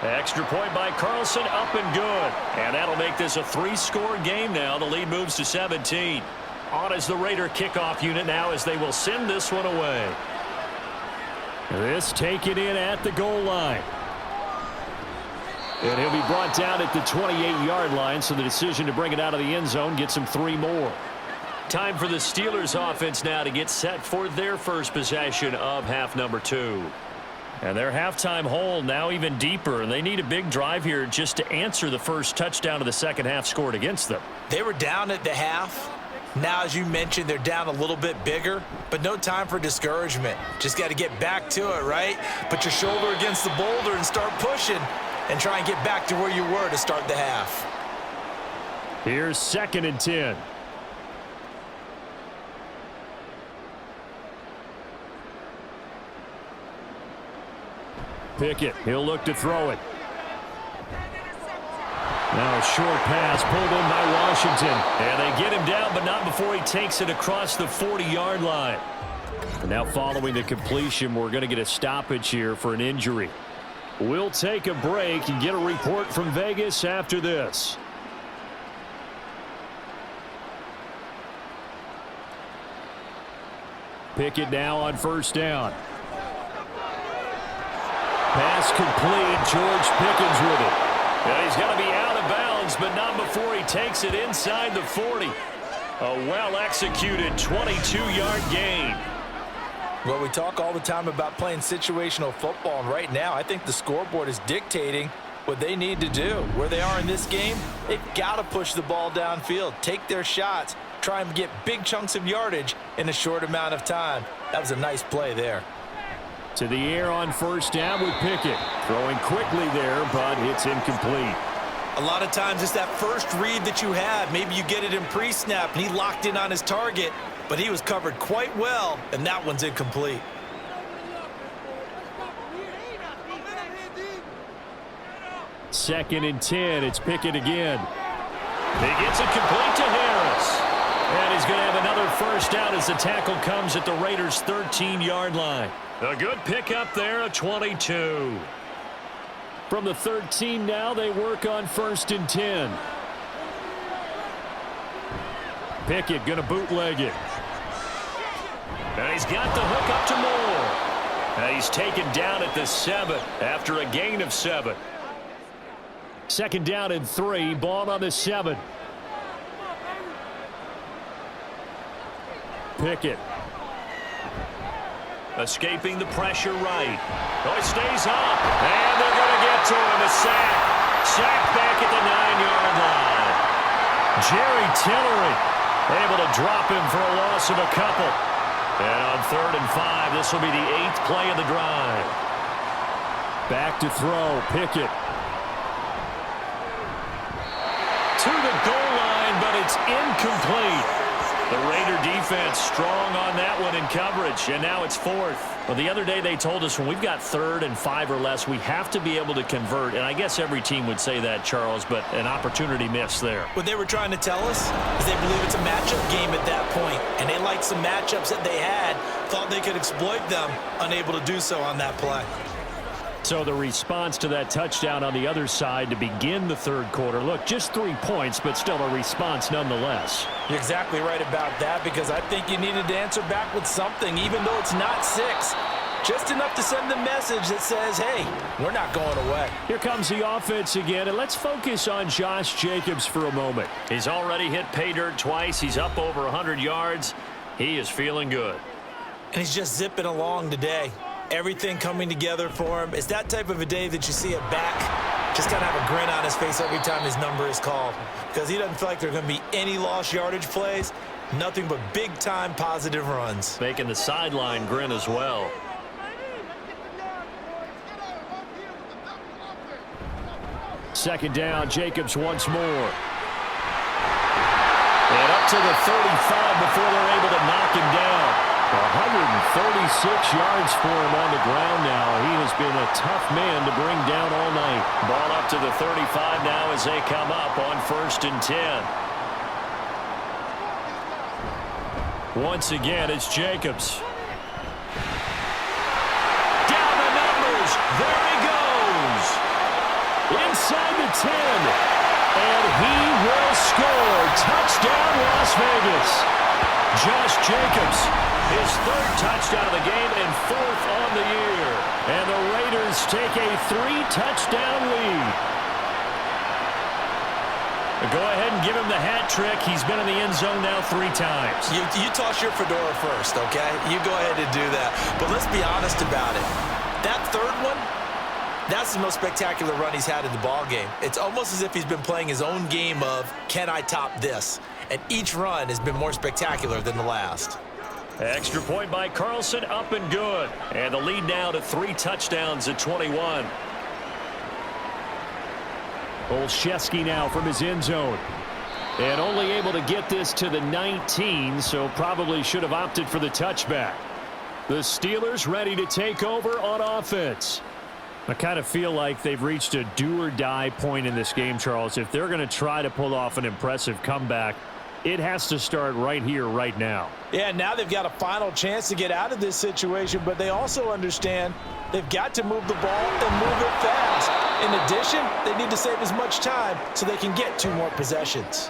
Extra point by Carlson, up and good. And that'll make this a 3-score game now. The lead moves to 17. On as the Raider kickoff unit now as they will send this one away. This taken in at the goal line. And he'll be brought down at the 28-yard line, so the decision to bring it out of the end zone gets him 3 more. Time for the Steelers offense now to get set for their first possession of half number 2. And their halftime hole now even deeper, and they need a big drive here just to answer the first touchdown of the second half scored against them. They were down at the half. Now, as you mentioned, they're down a little bit bigger, but no time for discouragement. Just got to get back to it, right? Put your shoulder against the boulder and start pushing and try and get back to where you were to start the half. Here's 2nd and 10. Pickett, he'll look to throw it. Now a short pass pulled in by Washington. And they get him down, but not before he takes it across the 40-yard line. And now following the completion, we're going to get a stoppage here for an injury. We'll take a break and get a report from Vegas after this. Pickett now on 1st down. Pass complete. George Pickens with it. And he's going to be out of bounds, but not before he takes it inside the 40. A well-executed 22-yard gain. Well, we talk all the time about playing situational football, and right now I think the scoreboard is dictating what they need to do. Where they are in this game, they've got to push the ball downfield, take their shots, try and get big chunks of yardage in a short amount of time. That was a nice play there. To the air on 1st down with Pickett. Throwing quickly there, but it's incomplete. A lot of times it's that first read that you have. Maybe you get it in pre-snap, and he locked in on his target, but he was covered quite well, and that one's incomplete. Second and 10. It's Pickett again. He gets it complete to Harris. And he's going to have another 1st down as the tackle comes at the Raiders' 13-yard line. A good pickup there, a 22. From the 13 now, they work on 1st and 10. Pickett going to bootleg it. And he's got the hook up to Moore. And he's taken down at the 7 after a gain of 7. 2nd down and 3, ball on the 7. Pickett. Escaping the pressure right. Oh, he stays up. And they're going to get to him. A sack. Sack back at the 9-yard line. Jerry Tillery able to drop him for a loss of a couple. And on 3rd and 5, this will be the 8th play of the drive. Back to throw. Pickett. To the goal line, but it's incomplete. The Raider defense strong on that one in coverage, and now it's 4th. Well, the other day they told us when we've got 3rd and 5 or less, we have to be able to convert. And I guess every team would say that, Charles, but an opportunity missed there. What they were trying to tell us is they believe it's a matchup game at that point, and they liked some matchups that they had, thought they could exploit them, unable to do so on that play. So the response to that touchdown on the other side to begin the third quarter. Look, just 3 points, but still a response nonetheless. You're exactly right about that, because I think you needed to answer back with something, even though it's not 6. Just enough to send the message that says, hey, we're not going away. Here comes the offense again, and let's focus on Josh Jacobs for a moment. He's already hit pay dirt twice. He's up over 100 yards. He is feeling good. And he's just zipping along today. Everything coming together for him. It's that type of a day that you see a back just kind of have a grin on his face every time his number is called, because he doesn't feel like there are going to be any lost yardage plays, nothing but big-time positive runs. Making the sideline grin as well. Second down, Jacobs once more. And up to the 35 before they're able to knock him down. 136 yards for him on the ground now. He has been a tough man to bring down all night. Ball up to the 35 now as they come up on 1st and 10. Once again, it's Jacobs. Down the numbers. There he goes. Inside the 10. And he will score. Touchdown, Las Vegas. Josh Jacobs, his 3rd touchdown of the game and 4th on the year. And the Raiders take a 3-touchdown lead. Go ahead and give him the hat trick. He's been in the end zone now 3 times. You toss your fedora first, okay? You go ahead and do that. But let's be honest about it. That 3rd one, that's the most spectacular run he's had in the ball game. It's almost as if he's been playing his own game of, can I top this? And each run has been more spectacular than the last. Extra point by Carlson, up and good. And the lead now to 3 touchdowns at 21. Olszewski now from his end zone. And only able to get this to the 19, so probably should have opted for the touchback. The Steelers ready to take over on offense. I kind of feel like they've reached a do-or-die point in this game, Charles. If they're going to try to pull off an impressive comeback, it has to start right here, right now. Yeah, now they've got a final chance to get out of this situation, but they also understand they've got to move the ball and move it fast. In addition, they need to save as much time so they can get 2 more possessions.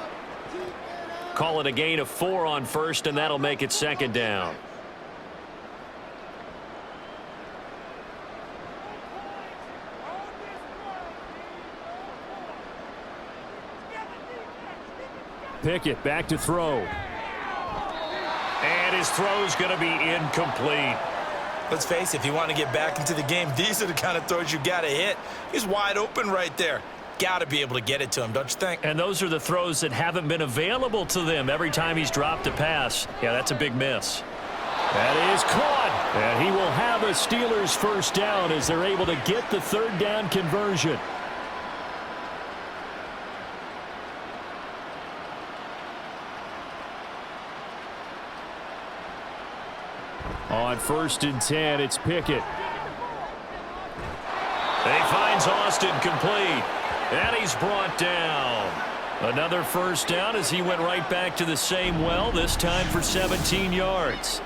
Call it a gain of 4 on 1st, and that'll make it 2nd down. Pickett back to throw. And his throw's going to be incomplete. Let's face it, if you want to get back into the game, these are the kind of throws you got to hit. He's wide open right there. Got to be able to get it to him, don't you think? And those are the throws that haven't been available to them every time he's dropped a pass. Yeah, that's a big miss. That is caught. And he will have a Steelers 1st down as they're able to get the 3rd down conversion. On 1st and 10, it's Pickett. He finds Austin complete. And he's brought down. Another 1st down as he went right back to the same well, this time for 17 yards.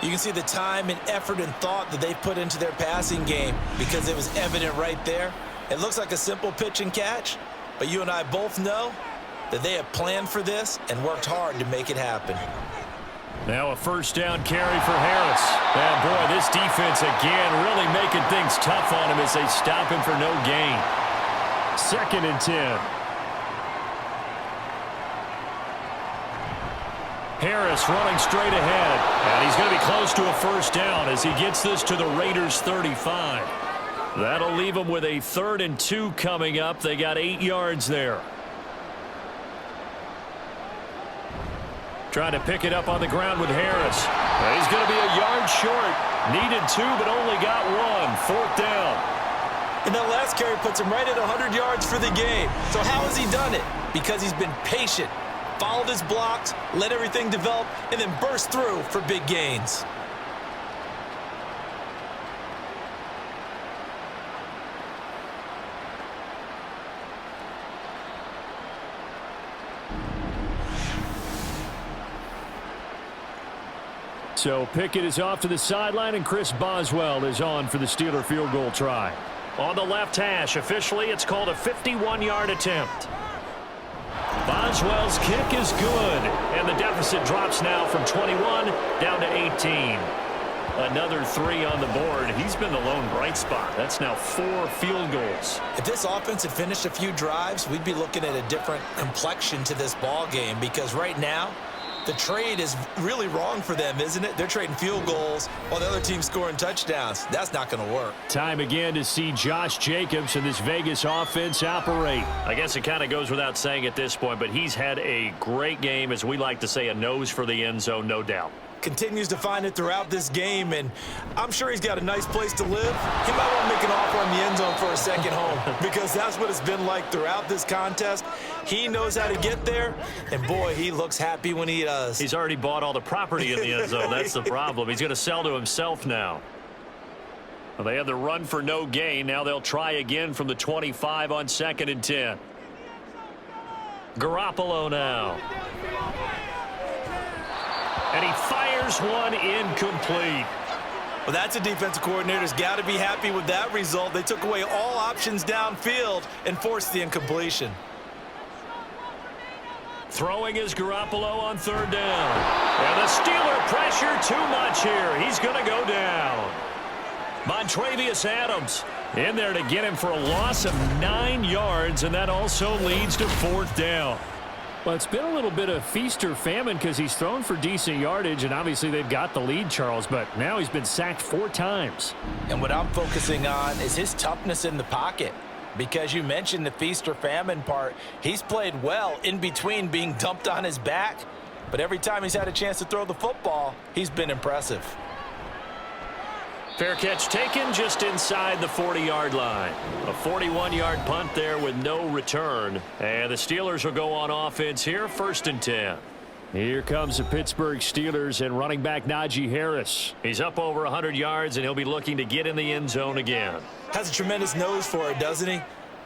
You can see the time and effort and thought that they put into their passing game because it was evident right there. It looks like a simple pitch and catch, but you and I both know that they have planned for this and worked hard to make it happen. Now a 1st down carry for Harris. And boy, this defense again really making things tough on him as they stop him for no gain. 2nd and 10. Harris running straight ahead. And he's going to be close to a 1st down as he gets this to the Raiders 35. That'll leave them with a 3rd and 2 coming up. They got 8 yards there. Trying to pick it up on the ground with Harris. He's going to be a yard short. Needed 2, but only got 1. 4th down. And that last carry puts him right at 100 yards for the game. So how has he done it? Because he's been patient, followed his blocks, let everything develop, and then burst through for big gains. So Pickett is off to the sideline, and Chris Boswell is on for the Steeler field goal try. On the left hash, officially it's called a 51-yard attempt. Boswell's kick is good, and the deficit drops now from 21 down to 18. Another 3 on the board. He's been the lone bright spot. That's now 4 field goals. If this offense had finished a few drives, we'd be looking at a different complexion to this ball game, because right now, the trade is really wrong for them, isn't it? They're trading field goals while the other team's scoring touchdowns. That's not going to work. Time again to see Josh Jacobs and this Vegas offense operate. I guess it kind of goes without saying at this point, but he's had a great game, as we like to say, a nose for the end zone, no doubt. Continues to find it throughout this game, and I'm sure he's got a nice place to live. He might want to make an offer on the end zone for a second home, because that's what it's been like throughout this contest. He knows how to get there, and boy, he looks happy when he does. He's already bought all the property in the end zone. That's the problem. He's going to sell to himself now. Well, they had the run for no gain. Now they'll try again from the 25 on 2nd and 10. Garoppolo now. And he fires one incomplete. Well, that's a defensive coordinator's got to be happy with that result. They took away all options downfield and forced the incompletion. Throwing is Garoppolo on 3rd down. And the Steeler pressure too much here. He's going to go down. Montravius Adams in there to get him for a loss of 9 yards, and that also leads to 4th down. Well, it's been a little bit of feast or famine because he's thrown for decent yardage, and obviously they've got the lead, Charles, but now he's been sacked 4 times. And what I'm focusing on is his toughness in the pocket, because you mentioned the feast or famine part. He's played well in between being dumped on his back, but every time he's had a chance to throw the football, he's been impressive. Fair catch taken just inside the 40-yard line. A 41-yard punt there with no return. And the Steelers will go on offense here, 1st and 10. Here comes the Pittsburgh Steelers and running back Najee Harris. He's up over 100 yards, and he'll be looking to get in the end zone again. Has a tremendous nose for it, doesn't he?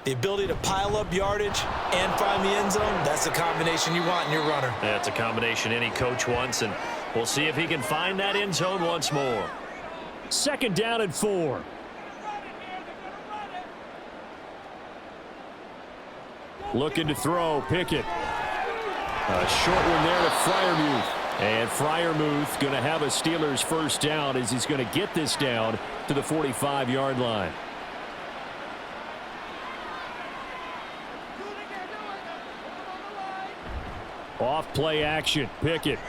The ability to pile up yardage and find the end zone, that's the combination you want in your runner. That's a combination any coach wants, and we'll see if he can find that end zone once more. 2nd down and 4. Looking to throw, Pickett. A short one there to Freiermuth. And Freiermuth going to have a Steelers 1st down as he's going to get this down to the 45-yard line. Off play action, Pickett.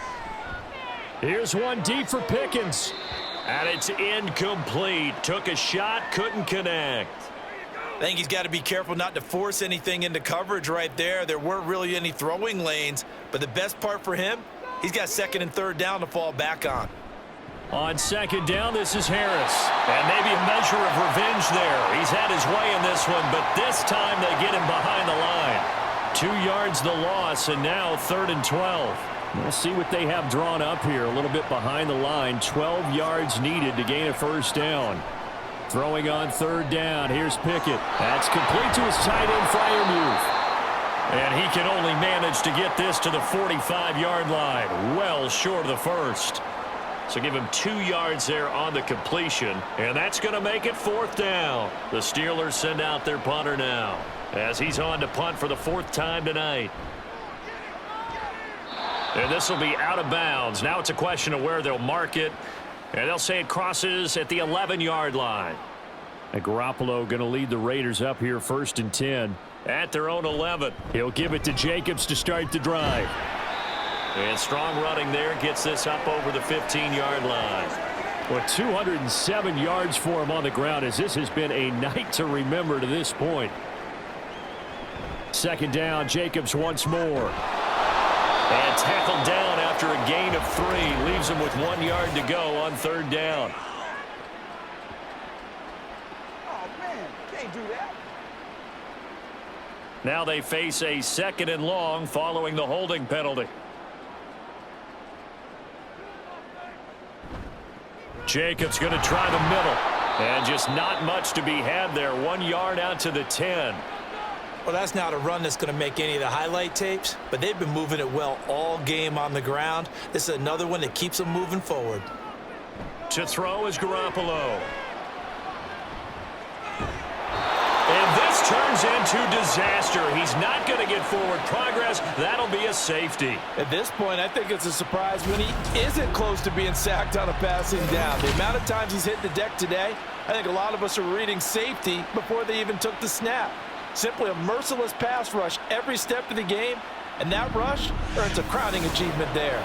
Here's one deep for Pickens. And it's incomplete. Took a shot, couldn't connect. I think he's got to be careful not to force anything into coverage right there. There weren't really any throwing lanes, but the best part for him, he's got 2nd and 3rd down to fall back on. On 2nd down, this is Harris. And maybe a measure of revenge there. He's had his way in this one, but this time they get him behind the line. 2 yards the loss, and now 3rd and 12. We'll see what they have drawn up here. A little bit behind the line. 12 yards needed to gain a 1st down. Throwing on 3rd down. Here's Pickett. That's complete to his tight end, Freiermuth. And he can only manage to get this to the 45-yard line. Well short of the 1st. So give him 2 yards there on the completion. And that's going to make it 4th down. The Steelers send out their punter now, as he's on to punt for the 4th time tonight. And this will be out of bounds. Now it's a question of where they'll mark it. And they'll say it crosses at the 11-yard line. And Garoppolo going to lead the Raiders up here 1st and 10. At their own 11. He'll give it to Jacobs to start the drive. And strong running there gets this up over the 15-yard line. Well, 207 yards for him on the ground, as this has been a night to remember to this point. 2nd down, Jacobs once more. And tackled down after a gain of 3. Leaves him with 1 yard to go on 3rd down. Oh, man, can't do that. Now they face a 2nd and long following the holding penalty. Jacobs going to try the middle. And just not much to be had there. 1 yard out to the 10. Well, that's not a run that's going to make any of the highlight tapes, but they've been moving it well all game on the ground. This is another one that keeps them moving forward. To throw is Garoppolo. turns into disaster. He's not going to get forward progress. That'll be a safety. At this point, I think it's a surprise when he isn't close to being sacked on a passing down. The amount of times he's hit the deck today, I think a lot of us are reading safety before they even took the snap. Simply a merciless pass rush every step of the game, and that rush earns a crowning achievement there.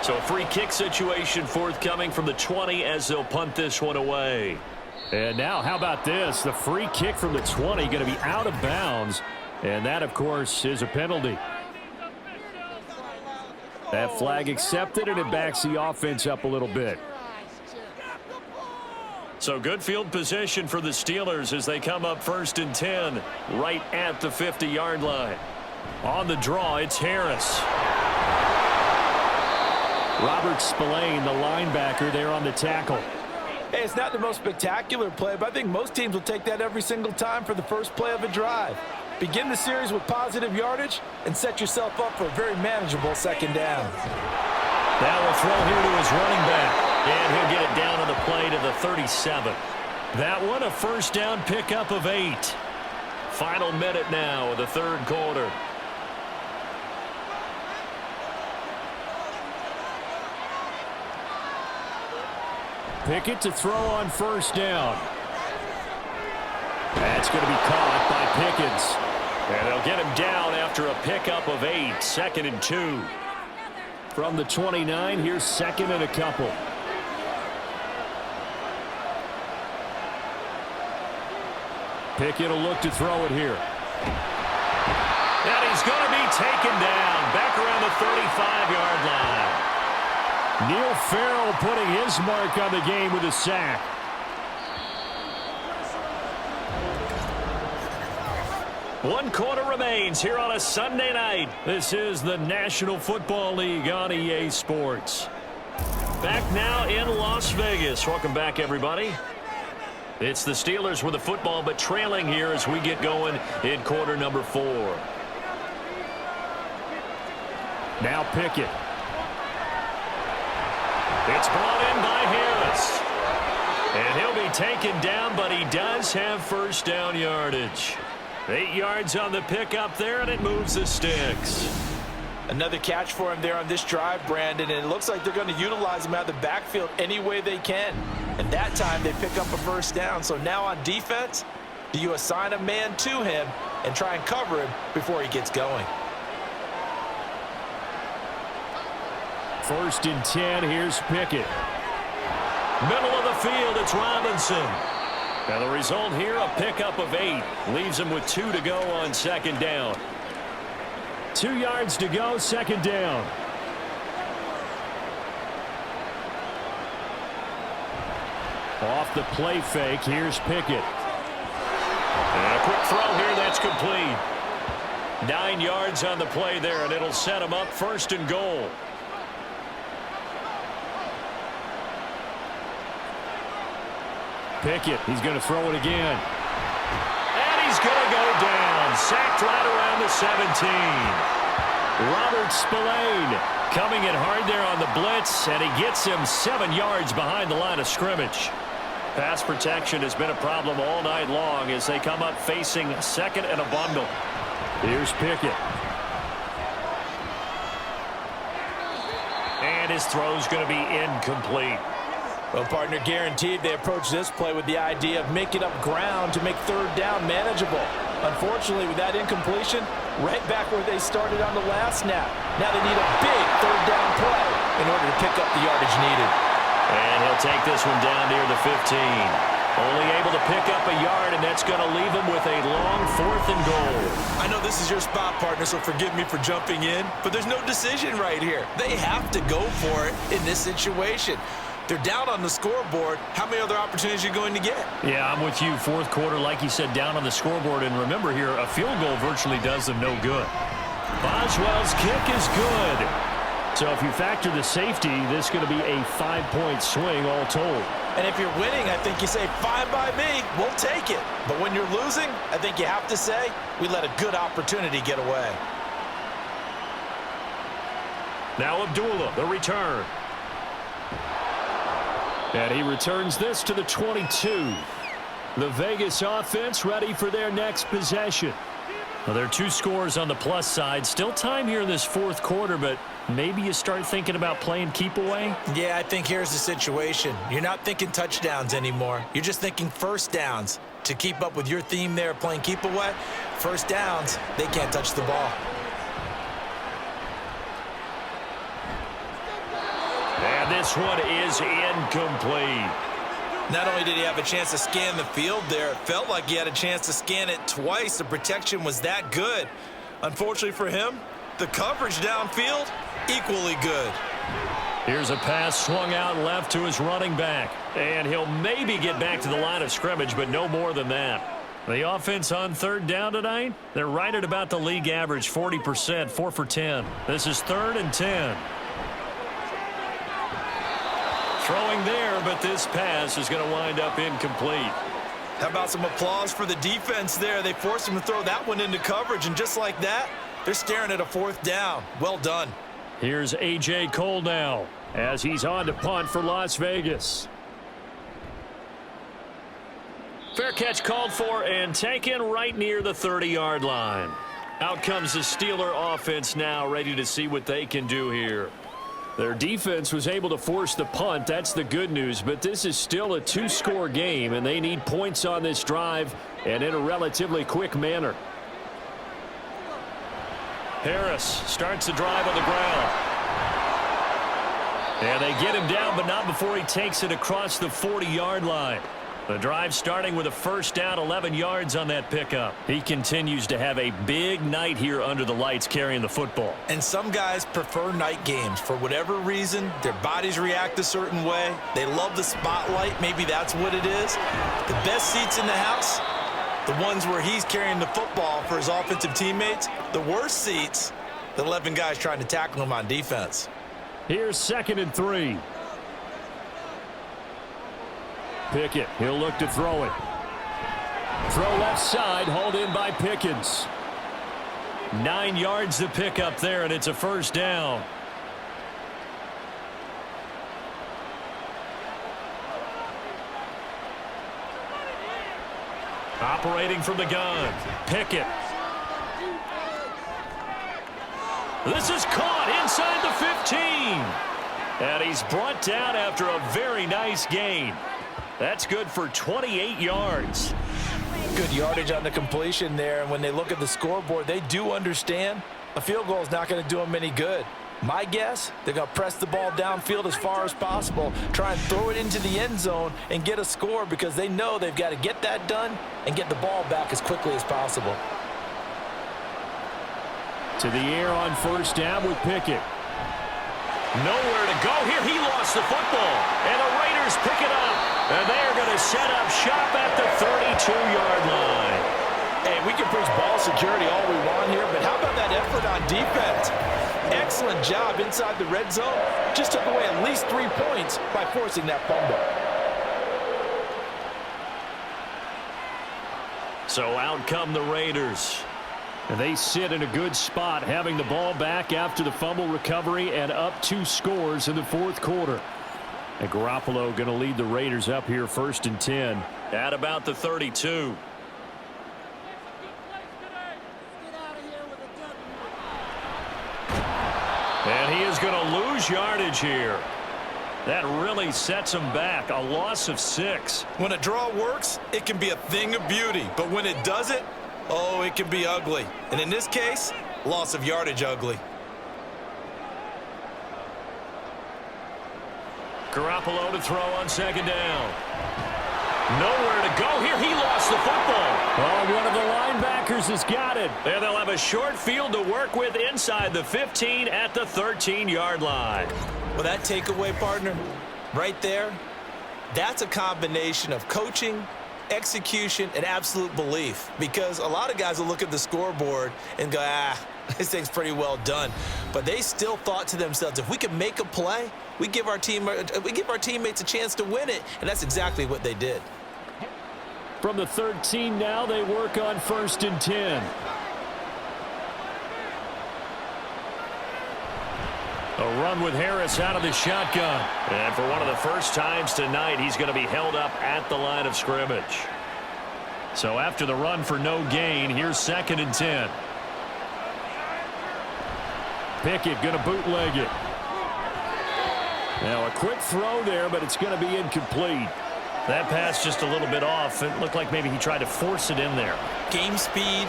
So a free kick situation forthcoming from the 20 as they'll punt this one away. And now, how about this? The free kick from the 20 going to be out of bounds. And that, of course, is a penalty. That flag accepted, and it backs the offense up a little bit. So good field position for the Steelers as they come up 1st and 10 right at the 50-yard line. On the draw, it's Harris. Robert Spillane, the linebacker, there on the tackle. Hey, it's not the most spectacular play, but I think most teams will take that every single time for the first play of a drive. Begin the series with positive yardage and set yourself up for a very manageable second down. Now we'll throw here to his running back, and he'll get it down on the play to the 37. That one a first down pickup of 8. Final minute now of the third quarter. Pickett to throw on first down. That's going to be caught by Pickens. And they'll get him down after a pickup of 8, 2nd and 2. From the 29, here's 2nd and a couple. Pickett will look to throw it here. And he's going to be taken down back around the 35-yard line. Neil Farrell putting his mark on the game with a sack. One quarter remains here on a Sunday night. This is the National Football League on EA Sports. Back now in Las Vegas. Welcome back, everybody. It's the Steelers with the football, but trailing here as we get going in quarter number 4. Now Pickett. It's brought in by Harris. And he'll be taken down, but he does have first down yardage. 8 yards on the pickup there, and it moves the sticks. Another catch for him there on this drive, Brandon, and it looks like they're going to utilize him out of the backfield any way they can. And that time they pick up a first down. So now on defense, do you assign a man to him and try and cover him before he gets going? 1st and 10, here's Pickett. Middle of the field, it's Robinson. Now the result here, a pickup of 8. Leaves him with 2 to go on 2nd down. 2 yards to go, 2nd down. Off the play fake, here's Pickett. And a quick throw here, that's complete. 9 yards on the play there, and it'll set him up 1st and goal. Pickett, he's going to throw it again. And he's going to go down. Sacked right around the 17. Robert Spillane coming in hard there on the blitz, and he gets him 7 yards behind the line of scrimmage. Pass protection has been a problem all night long as they come up facing 2nd and a bundle. Here's Pickett. And his throw's going to be incomplete. Well, partner, guaranteed they approach this play with the idea of making up ground to make 3rd down manageable. Unfortunately, with that incompletion, right back where they started on the last snap. Now they need a big 3rd down play in order to pick up the yardage needed. And he'll take this one down near the 15. Only able to pick up a yard, and that's going to leave him with a long 4th and goal. I know this is your spot, partner, so forgive me for jumping in, but there's no decision right here. They have to go for it in this situation. They're down on the scoreboard. How many other opportunities are you going to get? Yeah, I'm with you. 4th quarter, like you said, down on the scoreboard. And remember here, a field goal virtually does them no good. Boswell's kick is good. So if you factor the safety, this is going to be a 5-point swing all told. And if you're winning, I think you say, fine by me, we'll take it. But when you're losing, I think you have to say, we let a good opportunity get away. Now Abdullah, the return. And he returns this to the 22. The Vegas offense ready for their next possession. Well, there are 2 scores on the plus side. Still time here in this fourth quarter, but maybe you start thinking about playing keep away? Yeah, I think here's the situation. You're not thinking touchdowns anymore. You're just thinking first downs. To keep up with your theme there, playing keep away, first downs, they can't touch the ball. And this one is incomplete. Not only did he have a chance to scan the field there, it felt like he had a chance to scan it twice. The protection was that good. Unfortunately for him, the coverage downfield, equally good. Here's a pass swung out left to his running back. And he'll maybe get back to the line of scrimmage, but no more than that. The offense on third down tonight, they're right at about the league average, 40%, 4 for 10. This is 3rd and 10. Throwing there, but this pass is going to wind up incomplete. How about some applause for the defense there? They forced him to throw that one into coverage, and just like that, they're staring at a 4th down. Well done. Here's A.J. Cole now as he's on to punt for Las Vegas. Fair catch called for and taken right near the 30-yard line. Out comes the Steeler offense now, ready to see what they can do here. Their defense was able to force the punt. That's the good news, but this is still a 2-score game, and they need points on this drive and in a relatively quick manner. Harris starts the drive on the ground. And they get him down, but not before he takes it across the 40-yard line. The drive starting with a first down, 11 yards on that pickup. He continues to have a big night here under the lights carrying the football. And some guys prefer night games. For whatever reason, their bodies react a certain way. They love the spotlight. Maybe that's what it is. The best seats in the house, the ones where he's carrying the football for his offensive teammates. The worst seats, the 11 guys trying to tackle him on defense. Here's 2nd and 3. Pickett, he'll look to throw it. Throw left side, hauled in by Pickens. 9 yards to pick up there, and it's a first down. Operating from the gun, Pickett. This is caught inside the 15. And he's brought down after a very nice gain. That's good for 28 yards. Good yardage on the completion there, and when they look at the scoreboard, they do understand a field goal is not going to do them any good. My guess, they're going to press the ball downfield as far as possible, try and throw it into the end zone and get a score because they know they've got to get that done and get the ball back as quickly as possible. To the air on first down with Pickett. Nowhere to go here. He lost the football, and the Raiders pick it up. And they're going to set up shop at the 32-yard line. Hey, we can preach ball security all we want here, but how about that effort on defense? Excellent job inside the red zone. Just took away at least 3 points by forcing that fumble. So out come the Raiders. And they sit in a good spot, having the ball back after the fumble recovery and up 2 scores in the fourth quarter. And Garoppolo going to lead the Raiders up here 1st and 10. At about the 32. And he is going to lose yardage here. That really sets him back. A loss of 6. When a draw works, it can be a thing of beauty. But when it doesn't, oh, it can be ugly. And in this case, loss of yardage ugly. Garoppolo to throw on 2nd down. Nowhere to go here. He lost the football. Oh, one of the linebackers has got it. And they'll have a short field to work with inside the 15 at the 13-yard line. Well, that takeaway, partner, right there, that's a combination of coaching, execution, and absolute belief. Because a lot of guys will look at the scoreboard and go, this thing's pretty well done. But they still thought to themselves, if we can make a play, we give our teammates a chance to win it. And that's exactly what they did. From the 13 now, they work on 1st and 10. A run with Harris out of the shotgun. And for one of the first times tonight, he's going to be held up at the line of scrimmage. So after the run for no gain, here's 2nd and 10. Pickett going to bootleg it. Now a quick throw there, but it's going to be incomplete. That pass just a little bit off. It looked like maybe he tried to force it in there. Game speed,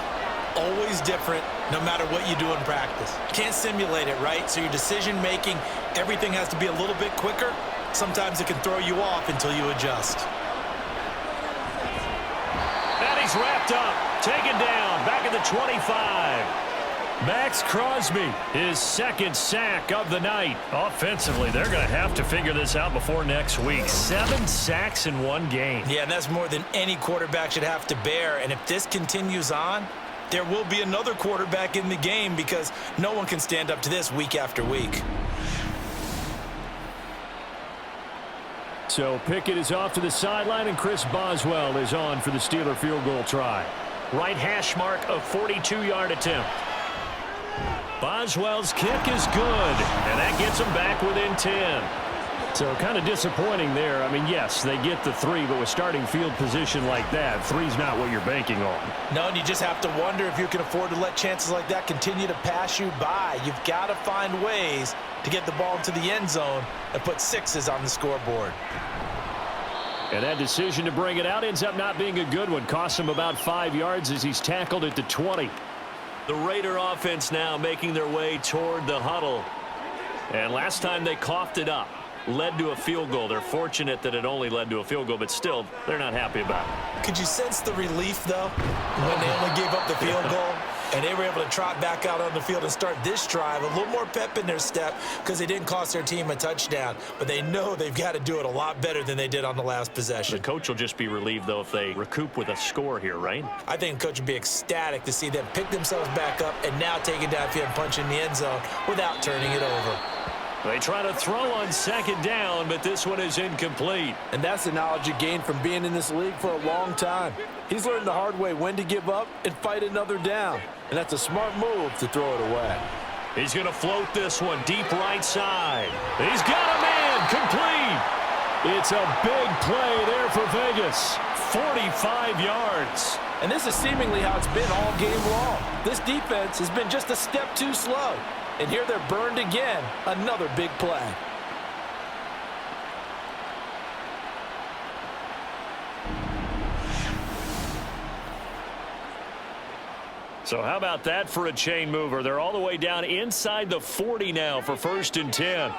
always different, no matter what you do in practice. Can't simulate it, right? So your decision-making, everything has to be a little bit quicker. Sometimes it can throw you off until you adjust. And he's wrapped up, taken down, back at the 25. Max Crosby, his 2nd sack of the night. Offensively, they're going to have to figure this out before next week. 7 sacks in one game. Yeah, and that's more than any quarterback should have to bear. And if this continues on, there will be another quarterback in the game because no one can stand up to this week after week. So Pickett is off to the sideline, and Chris Boswell is on for the Steeler field goal try. Right hash mark of 42-yard attempt. Boswell's kick is good, and that gets them back within 10. So kind of disappointing there. I mean, yes, they get the 3, but with starting field position like that, 3's not what you're banking on. No, and you just have to wonder if you can afford to let chances like that continue to pass you by. You've got to find ways to get the ball into the end zone and put 6s on the scoreboard. And that decision to bring it out ends up not being a good one. Costs him about 5 yards as he's tackled at the 20. The Raider offense now making their way toward the huddle. And last time they coughed it up, led to a field goal. They're fortunate that it only led to a field goal, but still, they're not happy about it. Could you sense the relief, though, when they only gave up the field goal? And they were able to trot back out on the field and start this drive. A little more pep in their step because they didn't cost their team a touchdown. But they know they've got to do it a lot better than they did on the last possession. The coach will just be relieved, though, if they recoup with a score here, right? I think the coach would be ecstatic to see them pick themselves back up and now take it downfield and punch in the end zone without turning it over. They try to throw on 2nd down, but this one is incomplete. And that's the knowledge you gained from being in this league for a long time. He's learned the hard way when to give up and fight another down. And that's a smart move to throw it away. He's going to float this one deep right side. He's got a man complete. It's a big play there for Vegas. 45 yards. And this is seemingly how it's been all game long. This defense has been just a step too slow. And here they're burned again. Another big play. So how about that for a chain mover? They're all the way down inside the 40 now for 1st and 10.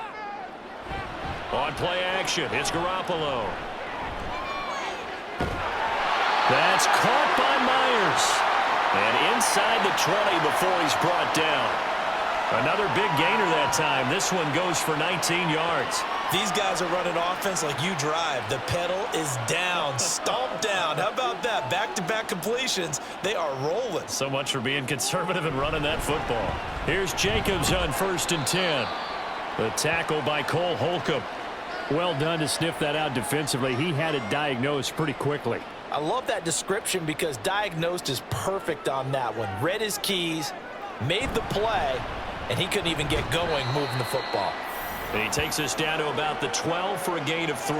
On play action, it's Garoppolo. That's caught by Myers. And inside the 20 before he's brought down. Another big gainer that time. This one goes for 19 yards. These guys are running offense like you drive. The pedal is down, stomped down. How about that? Back-to-back completions. They are rolling. So much for being conservative and running that football. Here's Jacobs on 1st and 10. The tackle by Cole Holcomb. Well done to sniff that out defensively. He had it diagnosed pretty quickly. I love that description because diagnosed is perfect on that one. Read his keys, made the play, and he couldn't even get going moving the football. And he takes us down to about the 12 for a gain of 3.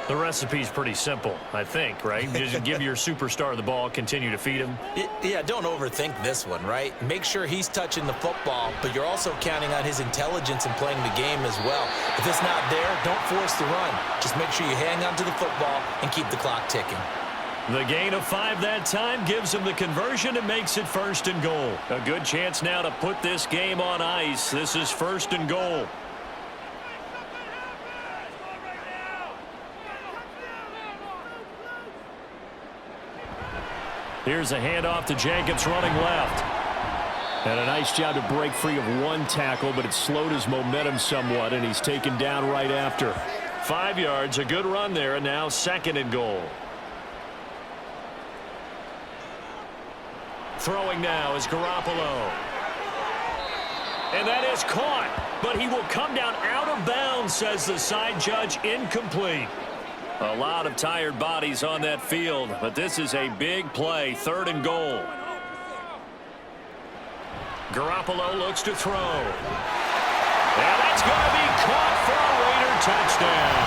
The recipe's pretty simple, I think, right? Just give your superstar the ball, continue to feed him. Yeah, don't overthink this one, right? Make sure he's touching the football, but you're also counting on his intelligence in playing the game as well. If it's not there, don't force the run. Just make sure you hang on to the football and keep the clock ticking. The gain of 5 that time gives him the conversion and makes it 1st and goal. A good chance now to put this game on ice. This is 1st and goal. Here's a handoff to Jacobs running left. And a nice job to break free of one tackle, but it slowed his momentum somewhat, and he's taken down right after. 5 yards, a good run there, and now 2nd and goal. Throwing now is Garoppolo. And that is caught, but he will come down out of bounds, says the side judge, incomplete. A lot of tired bodies on that field, but this is a big play, 3rd and goal. Garoppolo looks to throw. And that's going to be caught for a Raider touchdown.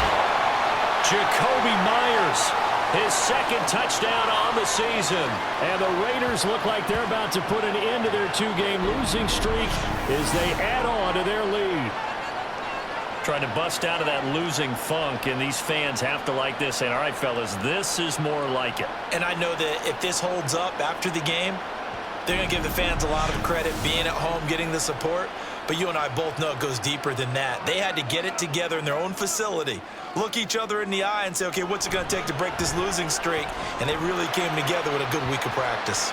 Jacoby Myers. His second touchdown on the season. And the Raiders look like they're about to put an end to their two-game losing streak as they add on to their lead. Trying to bust out of that losing funk, and these fans have to like this. And all right, fellas, this is more like it. And I know that if this holds up after the game, they're going to give the fans a lot of credit being at home, getting the support. But you and I both know it goes deeper than that. They had to get it together in their own facility, look each other in the eye and say, okay, what's it going to take to break this losing streak? And they really came together with a good week of practice.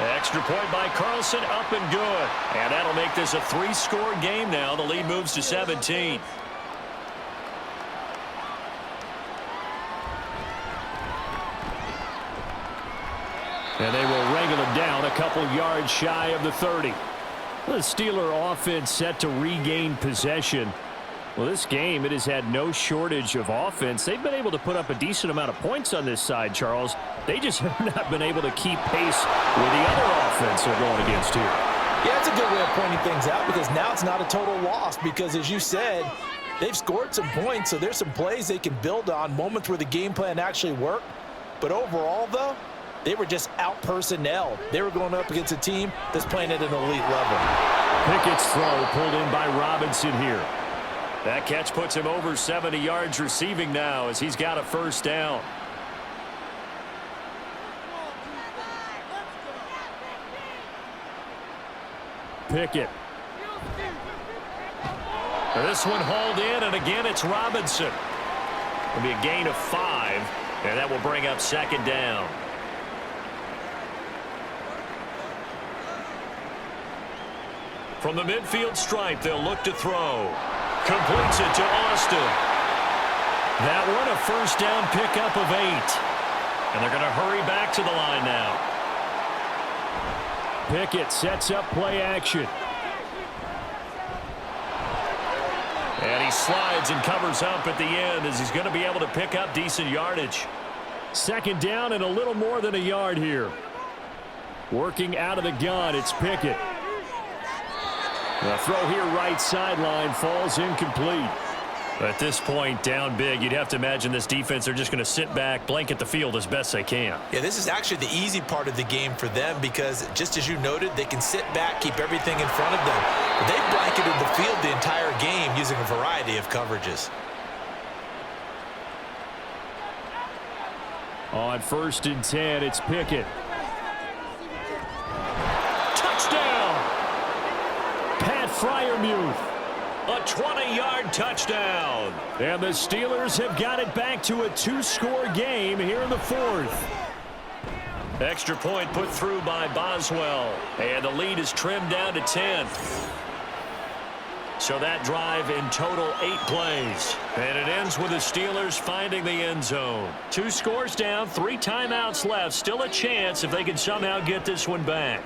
Extra point by Carlson, up and good. And that'll make this a 3-score game now. The lead moves to 17. And they will wrangle him down a couple yards shy of the 30. The Steeler offense set to regain possession. Well, this game, it has had no shortage of offense. They've been able to put up a decent amount of points on this side, Charles. They just have not been able to keep pace with the other offense they're going against here. Yeah, it's a good way of pointing things out because now it's not a total loss because, as you said, they've scored some points, so there's some plays they can build on, moments where the game plan actually worked. But overall, though, they were just out-personnel. They were going up against a team that's playing at an elite level. Pickett's throw pulled in by Robinson here. That catch puts him over 70 yards receiving now as he's got a first down. Pickett. This one hauled in, and again it's Robinson. It'll be a gain of 5, and that will bring up second down. From the midfield stripe, they'll look to throw. Completes it to Austin. That one a first down pickup of 8. And they're going to hurry back to the line now. Pickett sets up play action. And he slides and covers up at the end as he's going to be able to pick up decent yardage. Second down and a little more than a yard here. Working out of the gun, it's Pickett. The throw here right sideline falls incomplete. At this point, down big, you'd have to imagine this defense, they're just going to sit back, blanket the field as best they can. Yeah, this is actually the easy part of the game for them because, just as you noted, they can sit back, keep everything in front of them. But they've blanketed the field the entire game using a variety of coverages. On 1st and 10, it's Pickett. Touchdown! Pat Freiermuth. A 20-yard touchdown. And the Steelers have got it back to a 2-score game here in the 4th. Extra point put through by Boswell. And the lead is trimmed down to 10. So that drive in total 8 plays. And it ends with the Steelers finding the end zone. 2 scores down, 3 timeouts left. Still a chance if they can somehow get this one back.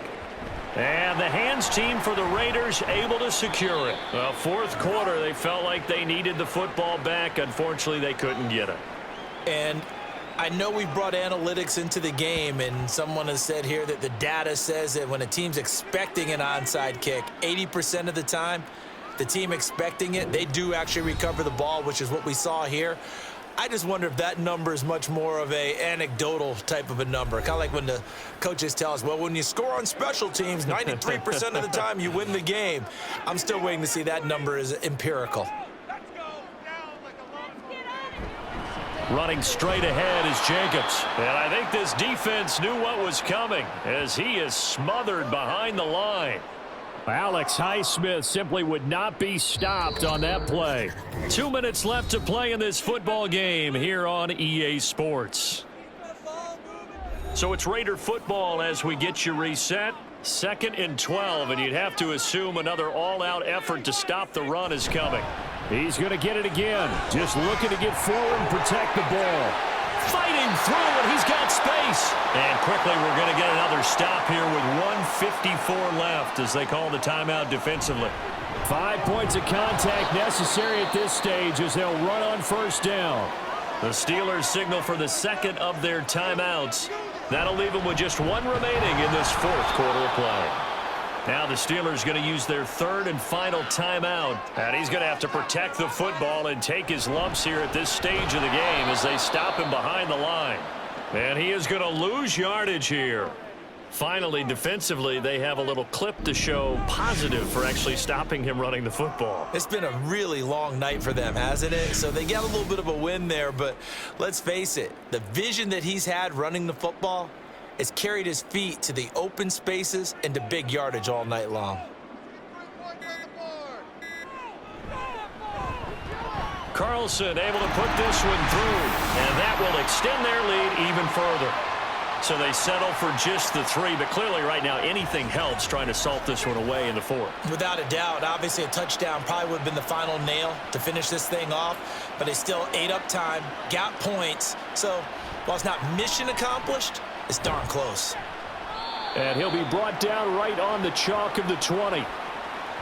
And the hands team for the Raiders able to secure it. Well, 4th quarter, they felt like they needed the football back. Unfortunately, they couldn't get it. And I know we brought analytics into the game, and someone has said here that the data says that when a team's expecting an onside kick, 80% of the time, the team expecting it, they do actually recover the ball, which is what we saw here. I just wonder if that number is much more of a anecdotal type of a number. Kind of like when the coaches tell us, well, when you score on special teams, 93% of the time you win the game. I'm still waiting to see that number is empirical. Running straight ahead is Jacobs. And I think this defense knew what was coming as he is smothered behind the line. Alex Highsmith simply would not be stopped on that play. 2 minutes left to play in this football game here on EA Sports. So it's Raider football as we get you reset. 2nd and 12, and you'd have to assume another all-out effort to stop the run is coming. He's going to get it again. Just looking to get forward and protect the ball. Fighting through, and he's got space. And quickly, we're going to get another stop here with 1:54 left as they call the timeout defensively. 5 points of contact necessary at this stage as they'll run on 1st down. The Steelers signal for the 2nd of their timeouts. That'll leave them with just 1 remaining in this 4th quarter of play. Now the Steelers going to use their third and final timeout. And he's going to have to protect the football and take his lumps here at this stage of the game as they stop him behind the line. And he is going to lose yardage here. Finally, defensively, they have a little clip to show positive for actually stopping him running the football. It's been a really long night for them, hasn't it? So they got a little bit of a win there, but let's face it, the vision that he's had running the football has carried his feet to the open spaces and to big yardage all night long. Carlson able to put this one through, and that will extend their lead even further. So they settle for just the 3, but clearly right now anything helps trying to salt this one away in the 4th. Without a doubt, obviously a touchdown probably would have been the final nail to finish this thing off, but they still ate up time, got points. So while it's not mission accomplished, it's darn close. And he'll be brought down right on the chalk of the 20.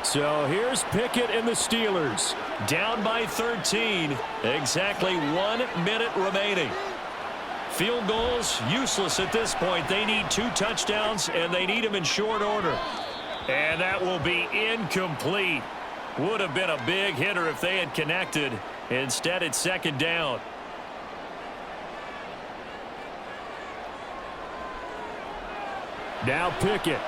So here's Pickett and the Steelers. Down by 13, exactly 1 minute remaining. Field goals, useless at this point. They need 2 touchdowns, and they need them in short order. And that will be incomplete. Would have been a big hitter if they had connected. Instead, it's second down. Now Pickett.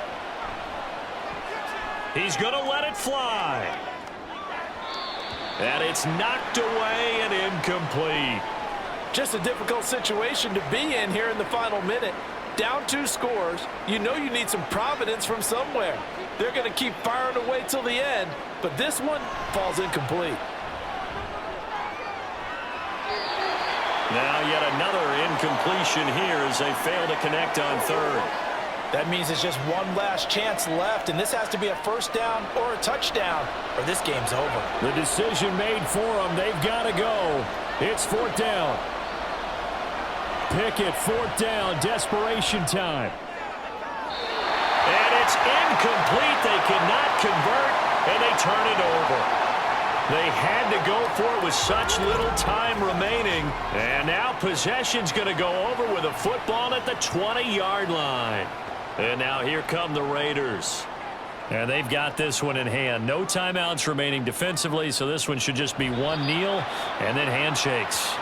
He's going to let it fly. And it's knocked away and incomplete. Just a difficult situation to be in here in the final minute. Down 2 scores. You know you need some providence from somewhere. They're going to keep firing away till the end, but this one falls incomplete. Now yet another incompletion here as they fail to connect on third. That means it's just one last chance left, and this has to be a first down or a touchdown, or this game's over. The decision made for them. They've got to go. It's 4th down. Pickett, 4th down, desperation time. And it's incomplete. They cannot convert, and they turn it over. They had to go for it with such little time remaining. And now possession's going to go over with a football at the 20-yard line. And now here come the Raiders. And they've got this one in hand. No timeouts remaining defensively, so this one should just be one kneel and then handshakes.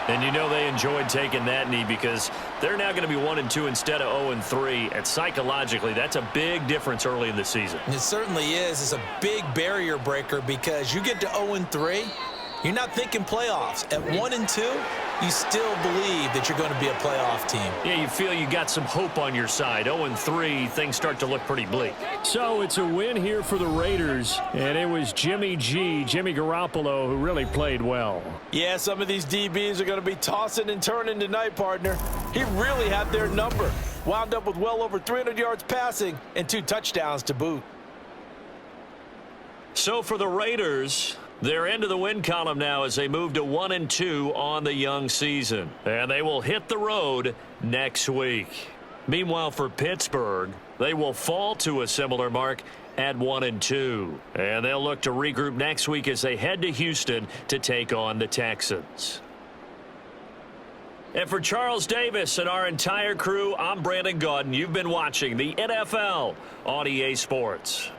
And you know they enjoyed taking that knee because they're now going to be 1-2 instead of 0-3. And psychologically, that's a big difference early in the season. It certainly is. It's a big barrier breaker because you get to 0-3, you're not thinking playoffs. At 1-2, you still believe that you're going to be a playoff team. Yeah, you feel you got some hope on your side. 0-3, things start to look pretty bleak. So it's a win here for the Raiders, and it was Jimmy Garoppolo, who really played well. Yeah, some of these DBs are going to be tossing and turning tonight, partner. He really had their number. Wound up with well over 300 yards passing and 2 touchdowns to boot. So for the Raiders, they're into the win column now as they move to 1-2 on the young season. And they will hit the road next week. Meanwhile, for Pittsburgh, they will fall to a similar mark at 1-2. And they'll look to regroup next week as they head to Houston to take on the Texans. And for Charles Davis and our entire crew, I'm Brandon Gaudin. You've been watching the NFL on EA Sports.